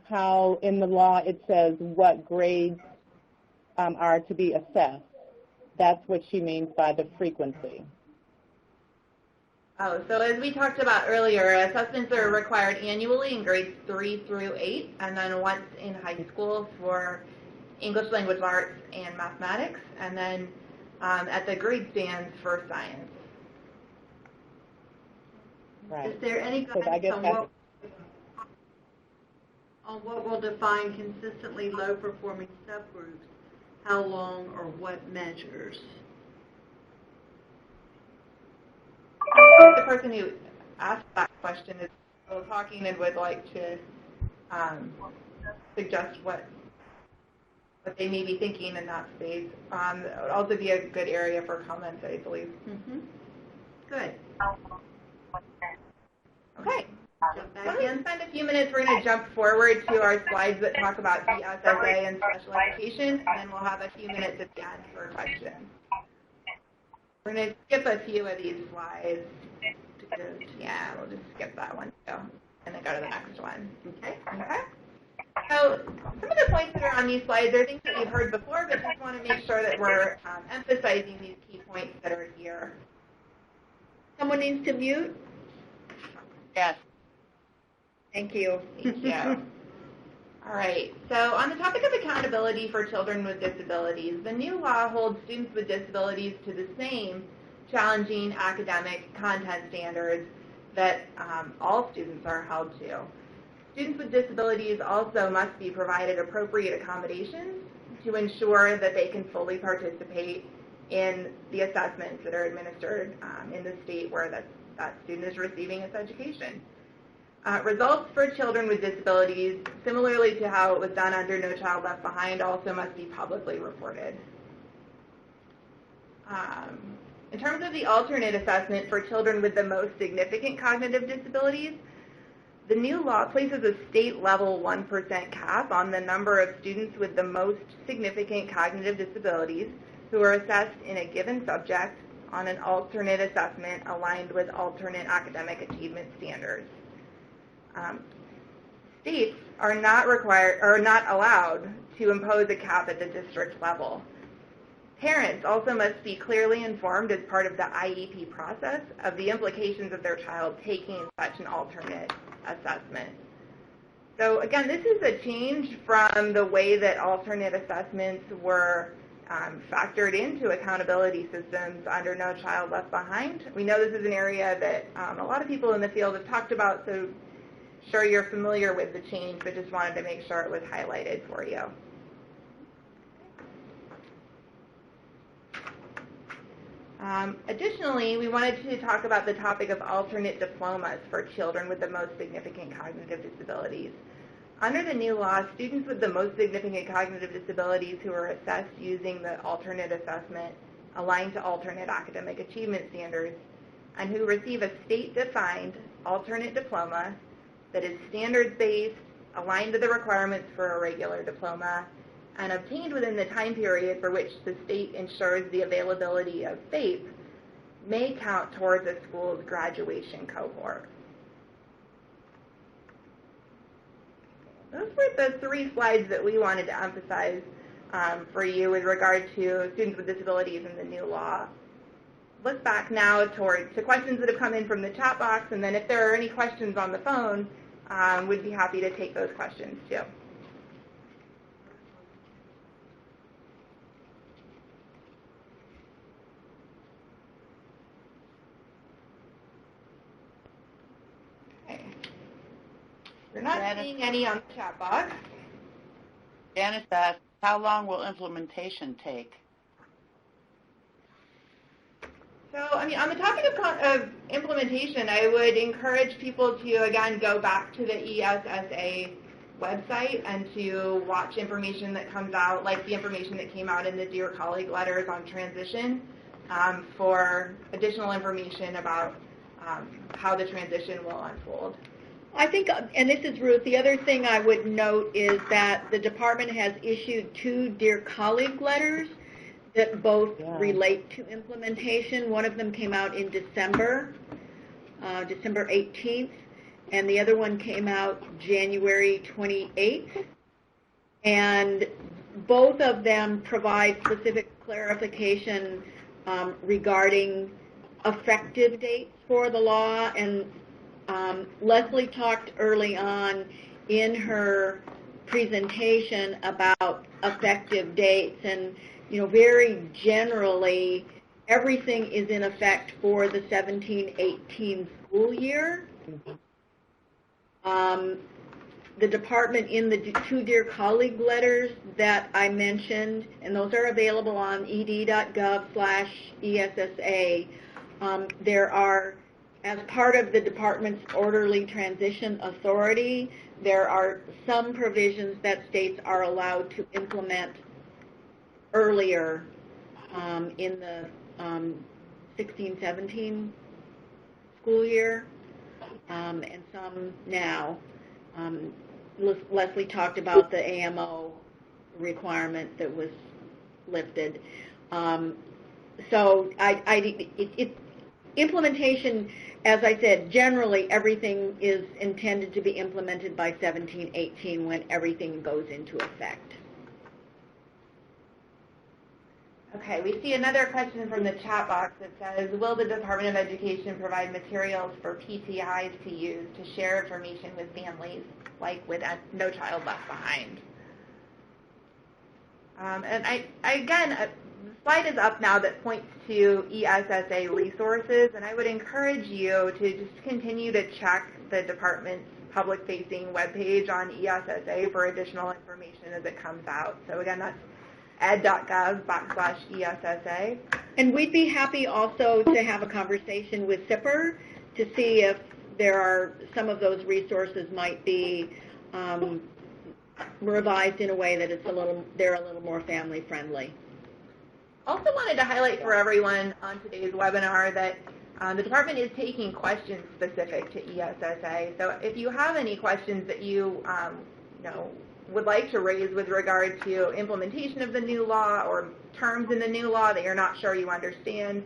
how in the law it says what grades are to be assessed. That's what she means by the frequency. Oh, so as we talked about earlier, assessments are required annually in grades 3 through 8, and then once in high school for English language arts and mathematics, and then at the grade stands for science. Right. Is there any So I guess guidance on what will define consistently low-performing subgroups? How long or what measures? The person who asked that question is still talking and would like to suggest what they may be thinking in that space. It would also be a good area for comments, I believe. Mm-hmm. Good. Okay. Jump So back I'm going in. to spend a few minutes. We're going to jump forward to our slides that talk about ESSA and special education, and then we'll have a few minutes at the end for questions. We're going to skip a few of these slides. Yeah, we'll just skip that one too, and then go to the next one. Okay. Okay. So some of the points that are on these slides are things that you've heard before, but just want to make sure that we're emphasizing these key points that are here. Someone needs to mute. Yes. Thank you. Thank you. All right. So on the topic of accountability for children with disabilities, the new law holds students with disabilities to the same challenging academic content standards that all students are held to. Students with disabilities also must be provided appropriate accommodations to ensure that they can fully participate in the assessments that are administered in the state where that student is receiving its education. Results for children with disabilities, similarly to how it was done under No Child Left Behind, also must be publicly reported. In terms of the alternate assessment for children with the most significant cognitive disabilities, the new law places a state-level 1% cap on the number of students with the most significant cognitive disabilities who are assessed in a given subject on an alternate assessment aligned with alternate academic achievement standards. States are not required or not allowed to impose a cap at the district level. Parents also must be clearly informed as part of the IEP process of the implications of their child taking such an alternate assessment. So again, this is a change from the way that alternate assessments were factored into accountability systems under No Child Left Behind. We know this is an area that a lot of people in the field have talked about, so sure you're familiar with the change, but just wanted to make sure it was highlighted for you. Additionally, we wanted to talk about the topic of alternate diplomas for children with the most significant cognitive disabilities. Under the new law, students with the most significant cognitive disabilities who are assessed using the alternate assessment aligned to alternate academic achievement standards and who receive a state-defined alternate diploma that is standards-based, aligned to the requirements for a regular diploma, and obtained within the time period for which the state ensures the availability of FAPE may count towards a school's graduation cohort. Those were the three slides that we wanted to emphasize for you with regard to students with disabilities in the new law. Look back now to questions that have come in from the chat box, and then if there are any questions on the phone, we'd be happy to take those questions too. We're not seeing any on the chat box. Janice asked, how long will implementation take? So, I mean, on the topic of implementation, I would encourage people to, again, go back to the ESSA website and to watch information that comes out, like the information that came out in the Dear Colleague letters on transition, for additional information about how the transition will unfold. I think, and this is Ruth, the other thing I would note is that the department has issued 2 Dear Colleague letters that both relate to implementation. One of them came out in December 18th, and the other one came out January 28th. And both of them provide specific clarification regarding effective dates for the law. And Leslie talked early on in her presentation about effective dates, and very generally, everything is in effect for the 17-18 school year. The department, in the 2 Dear Colleague letters that I mentioned, and those are available on ed.gov/ESSA, there are, as part of the department's orderly transition authority, there are some provisions that states are allowed to implement earlier in the 16-17 school year, and some now. Leslie talked about the AMO requirement that was lifted. So implementation, as I said, generally everything is intended to be implemented by 17-18 when everything goes into effect. Okay, we see another question from the chat box that says, will the Department of Education provide materials for PTIs to use to share information with families, like with No Child Left Behind? And again, the slide is up now that points to ESSA resources, and I would encourage you to just continue to check the department's public-facing webpage on ESSA for additional information as it comes out. So again, that's ed.gov/ESSA. And we'd be happy also to have a conversation with SIPR to see if there are some of those resources might be revised in a way that they're a little more family friendly. Also wanted to highlight for everyone on today's webinar that the department is taking questions specific to ESSA. So if you have any questions that you would like to raise with regard to implementation of the new law or terms in the new law that you're not sure you understand,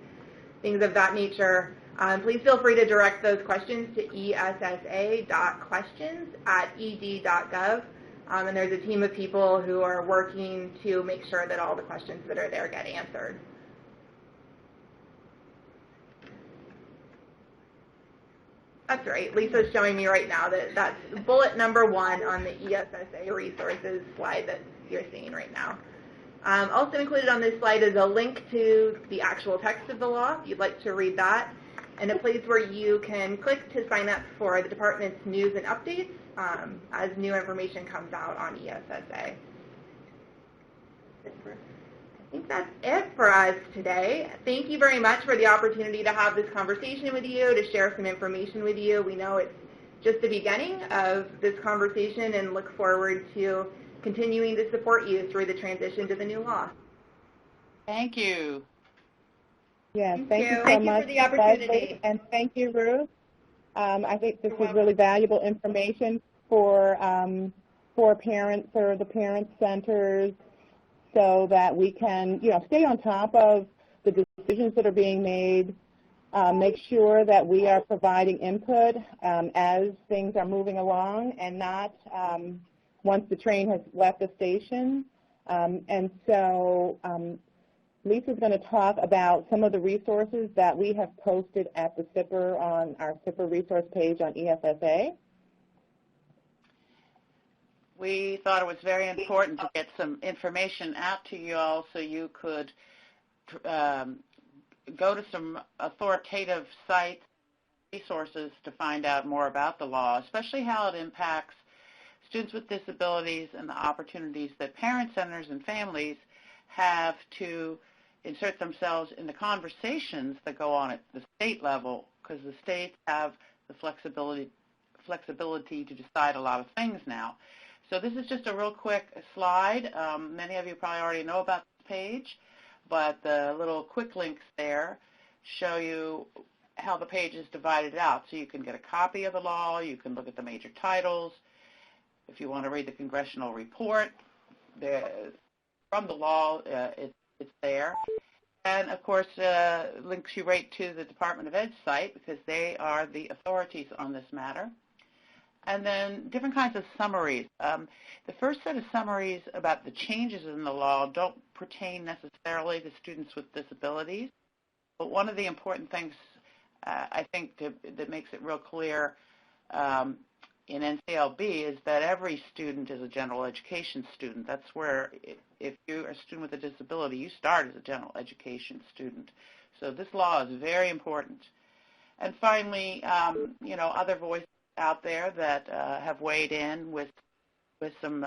things of that nature, please feel free to direct those questions to essa.questions@ed.gov. And there's a team of people who are working to make sure that all the questions that are there get answered. That's right. Lisa's showing me right now that that's bullet number 1 on the ESSA resources slide that you're seeing right now. Also included on this slide is a link to the actual text of the law, if you'd like to read that, and a place where you can click to sign up for the department's news and updates as new information comes out on ESSA. I think that's it for us today. Thank you very much for the opportunity to have this conversation with you, to share some information with you. We know it's just the beginning of this conversation and look forward to continuing to support you through the transition to the new law. Thank you. Yes, thank you so Thank much, you for the opportunity. Leslie, and thank you, Ruth. I think this is really valuable information for parents, for the parent centers, so that we can, stay on top of the decisions that are being made, make sure that we are providing input as things are moving along, and not once the train has left the station. And so Lisa's going to talk about some of the resources that we have posted at the SIPR on our SIPR resource page on ESSA. We thought it was very important to get some information out to you all so you could go to some authoritative sites, resources to find out more about the law, especially how it impacts students with disabilities and the opportunities that parent centers and families have to insert themselves in the conversations that go on at the state level, because the states have the flexibility to decide a lot of things now. So this is just a real quick slide. Many of you probably already know about this page, but the little quick links there show you how the page is divided out. So you can get a copy of the law, you can look at the major titles. If you want to read the congressional report from the law, it's there. And, of course, links you right to the Department of Ed's site because they are the authorities on this matter. And then different kinds of summaries. The first set of summaries about the changes in the law don't pertain necessarily to students with disabilities. But one of the important things, I think, that makes it real clear in NCLB is that every student is a general education student. That's where, if you're a student with a disability, you start as a general education student. So this law is very important. And finally, other voices out there that have weighed in with some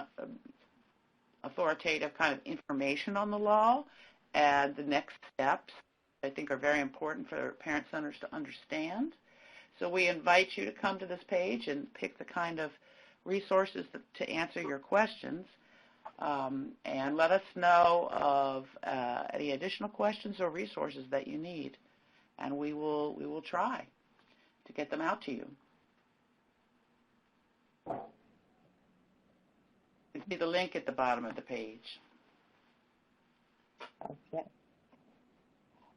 authoritative kind of information on the law and the next steps, I think, are very important for parent centers to understand. So we invite you to come to this page and pick the kind of resources to answer your questions, and let us know of any additional questions or resources that you need, and we will try to get them out to you. You see the link at the bottom of the page. Okay.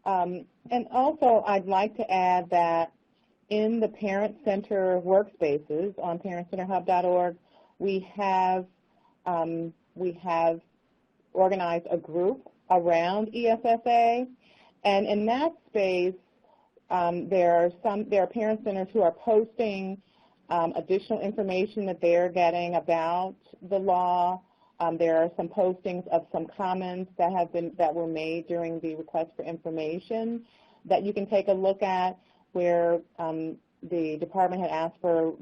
And also, I'd like to add that in the Parent Center workspaces on parentcenterhub.org, we have organized a group around ESSA, and in that space, there are parent centers who are posting additional information that they're getting about the law. There are some postings of some comments that were made during the request for information that you can take a look at, where the department had asked for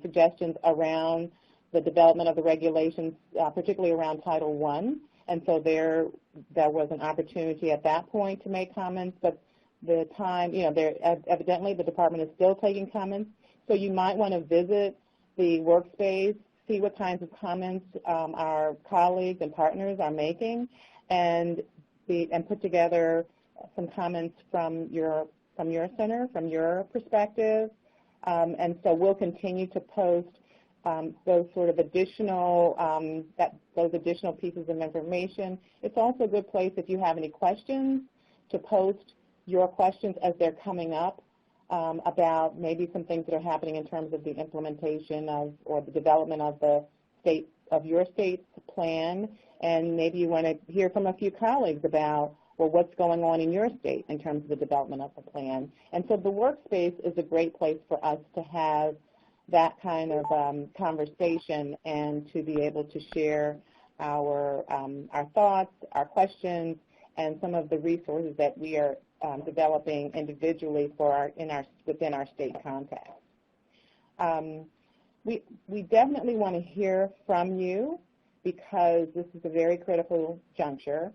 suggestions around the development of the regulations, particularly around Title I. And so there was an opportunity at that point to make comments, but the time, evidently the department is still taking comments. So you might want to visit the workspace, see what kinds of comments our colleagues and partners are making, and put together some comments from your center, from your perspective. And so we'll continue to post those sort of additional pieces of information. It's also a good place if you have any questions to post your questions as they're coming up about maybe some things that are happening in terms of the implementation or the development of your state's plan, and maybe you want to hear from a few colleagues about, well, what's going on in your state in terms of the development of the plan. And so the workspace is a great place for us to have that kind of conversation and to be able to share our thoughts, our questions, and some of the resources that we are developing individually within our state context. We definitely want to hear from you because this is a very critical juncture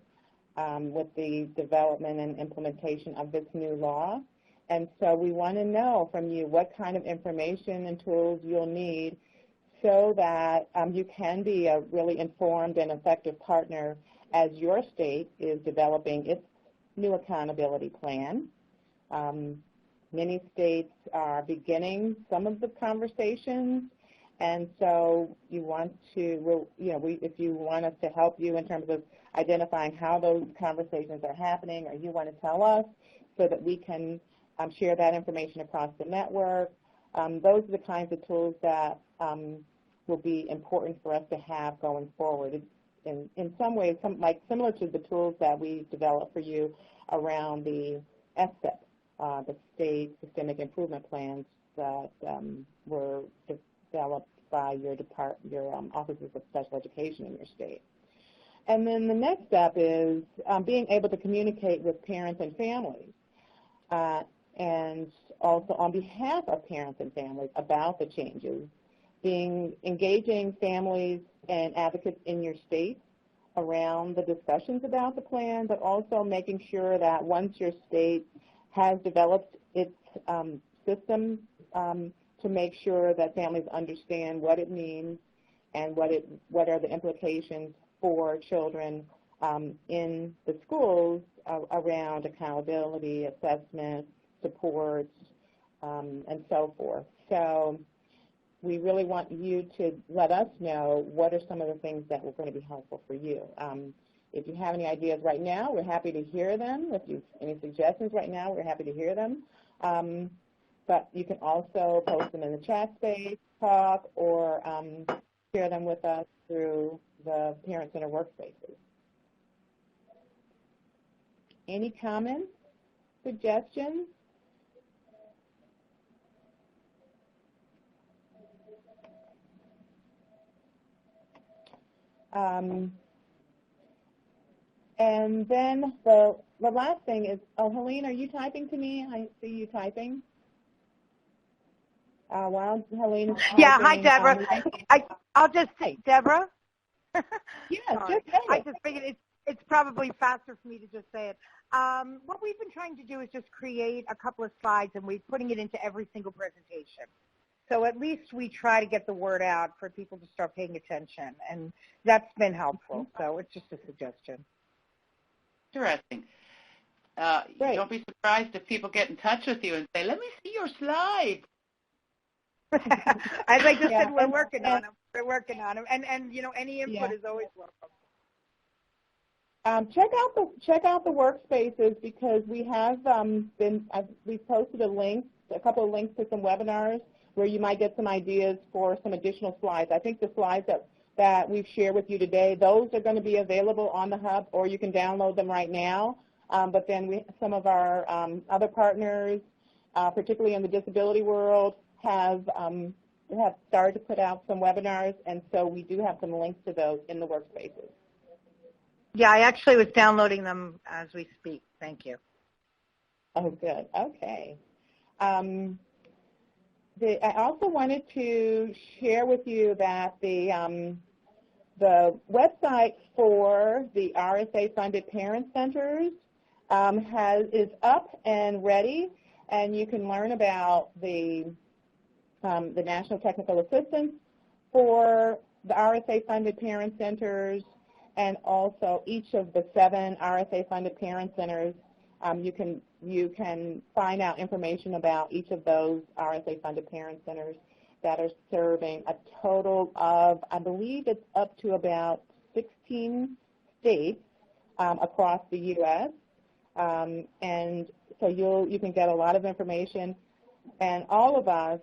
with the development and implementation of this new law. And so we want to know from you what kind of information and tools you'll need so that you can be a really informed and effective partner as your state is developing its new accountability plan. Many states are beginning some of the conversations, and so you want to, if you want us to help you in terms of identifying how those conversations are happening, or you want to tell us so that we can share that information across the network, those are the kinds of tools that will be important for us to have going forward. In some ways, similar to the tools that we developed for you around the ESSA, the state systemic improvement plans that were developed by your offices of special education in your state. And then the next step is being able to communicate with parents and families, and also on behalf of parents and families about the changes, engaging families and advocates in your state around the discussions about the plan, but also making sure that once your state has developed its system to make sure that families understand what it means and what are the implications for children in the schools around accountability, assessment, supports, and so forth. So we really want you to let us know what are some of the things that are going to be helpful for you. If you have any ideas right now, we're happy to hear them. If you have any suggestions right now, we're happy to hear them. But you can also post them in the chat space, talk, or share them with us through the Parent Center workspaces. Any comments, suggestions? And then the last thing is, oh, Helene, are you typing to me? I see you typing. While Helene is typing. Yeah, hi, Deborah. I'll just say, Deborah? Yes, just say it. I just figured it's probably faster for me to just say it. What we've been trying to do is just create a couple of slides, and we're putting it into every single presentation. So at least we try to get the word out for people to start paying attention, and that's been helpful. So it's just a suggestion. Interesting. Don't be surprised if people get in touch with you and say, let me see your slides. As I just said, we're working on them. We're working on them. And you know, any input is always welcome. Check out the workspaces, because we have we've posted a couple of links to some webinars where you might get some ideas for some additional slides. I think the slides that we've shared with you today, those are going to be available on the Hub, or you can download them right now. But then some of our other partners, particularly in the disability world, have started to put out some webinars, and so we do have some links to those in the workspaces. Yeah, I actually was downloading them as we speak. Thank you. Oh, good. Okay. I also wanted to share with you that the website for the RSA-funded parent centers is up and ready, and you can learn about the National Technical Assistance for the RSA-funded parent centers, and also each of the 7 RSA-funded parent centers. You can find out information about each of those RSA-funded parent centers that are serving a total of, I believe it's up to about 16 states across the U.S. And so you can get a lot of information. And all of us,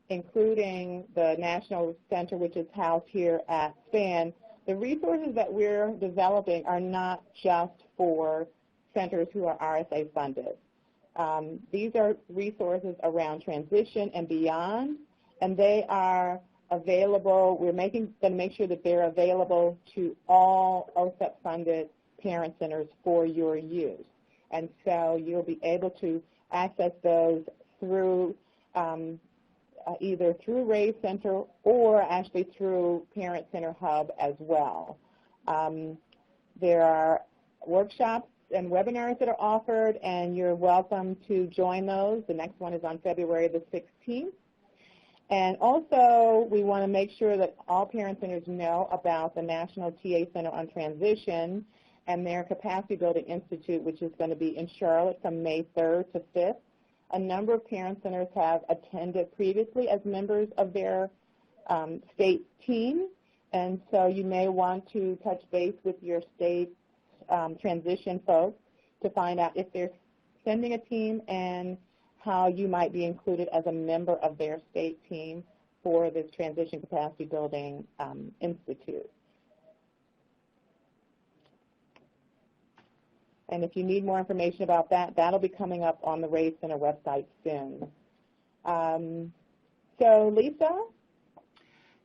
including the National Center, which is housed here at SPAN, the resources that we're developing are not just for centers who are RSA funded. These are resources around transition and beyond, and they are available. We're going to make sure that they're available to all OSEP funded parent centers for your use. And so you'll be able to access those through either through RAISE Center or actually through Parent Center Hub as well. There are workshops and webinars that are offered, and you're welcome to join those. The next one is on February the 16th. And also, we want to make sure that all parent centers know about the National TA Center on Transition and their Capacity Building Institute, which is going to be in Charlotte from May 3rd to 5th. A number of parent centers have attended previously as members of their state team, and so you may want to touch base with your state transition folks to find out if they're sending a team and how you might be included as a member of their state team for this Transition Capacity Building Institute. And if you need more information about that, that'll be coming up on the RAISE Center website soon. So, Lisa?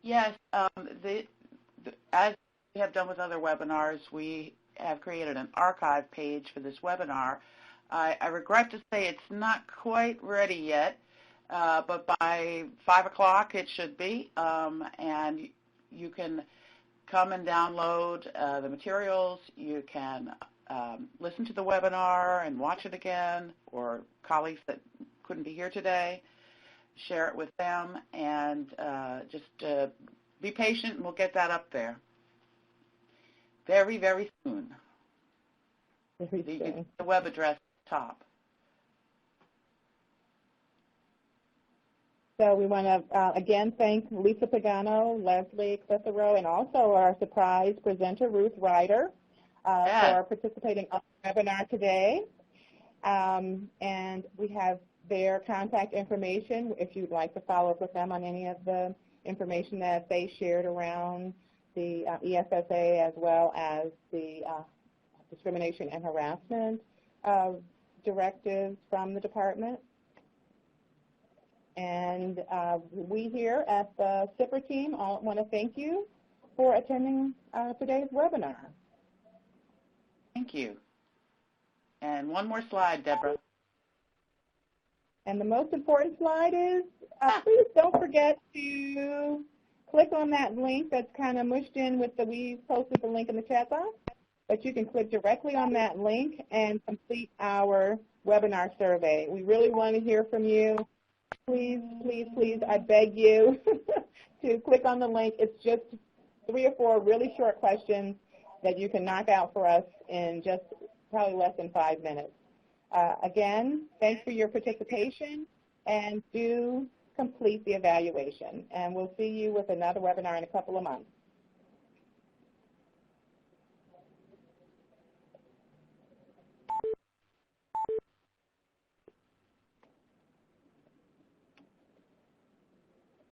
Yes, as we have done with other webinars, we have created an archive page for this webinar. I regret to say it's not quite ready yet, but by 5 o'clock it should be, and you can come and download the materials. You can listen to the webinar and watch it again, or colleagues that couldn't be here today, share it with them, and just be patient and we'll get that up there very, very soon. Very You soon. can see the web address at the top. So we want to, again, thank Lisa Pagano, Leslie Clithero, and also our surprise presenter, Ruth Ryder, for participating on the webinar today. And we have their contact information if you'd like to follow up with them on any of the information that they shared around the ESSA as well as the discrimination and harassment directives from the department. And we here at the SIPR team want to thank you for attending today's webinar. Thank you. And one more slide, Deborah. And the most important slide is, please don't forget to click on that link that's kind of mushed in with we posted the link in the chat box, but you can click directly on that link and complete our webinar survey. We really want to hear from you. Please, please, please, I beg you to click on the link. It's just 3 or 4 really short questions that you can knock out for us in just probably less than 5 minutes. Again, thanks for your participation, and do complete the evaluation. And we'll see you with another webinar in a couple of months.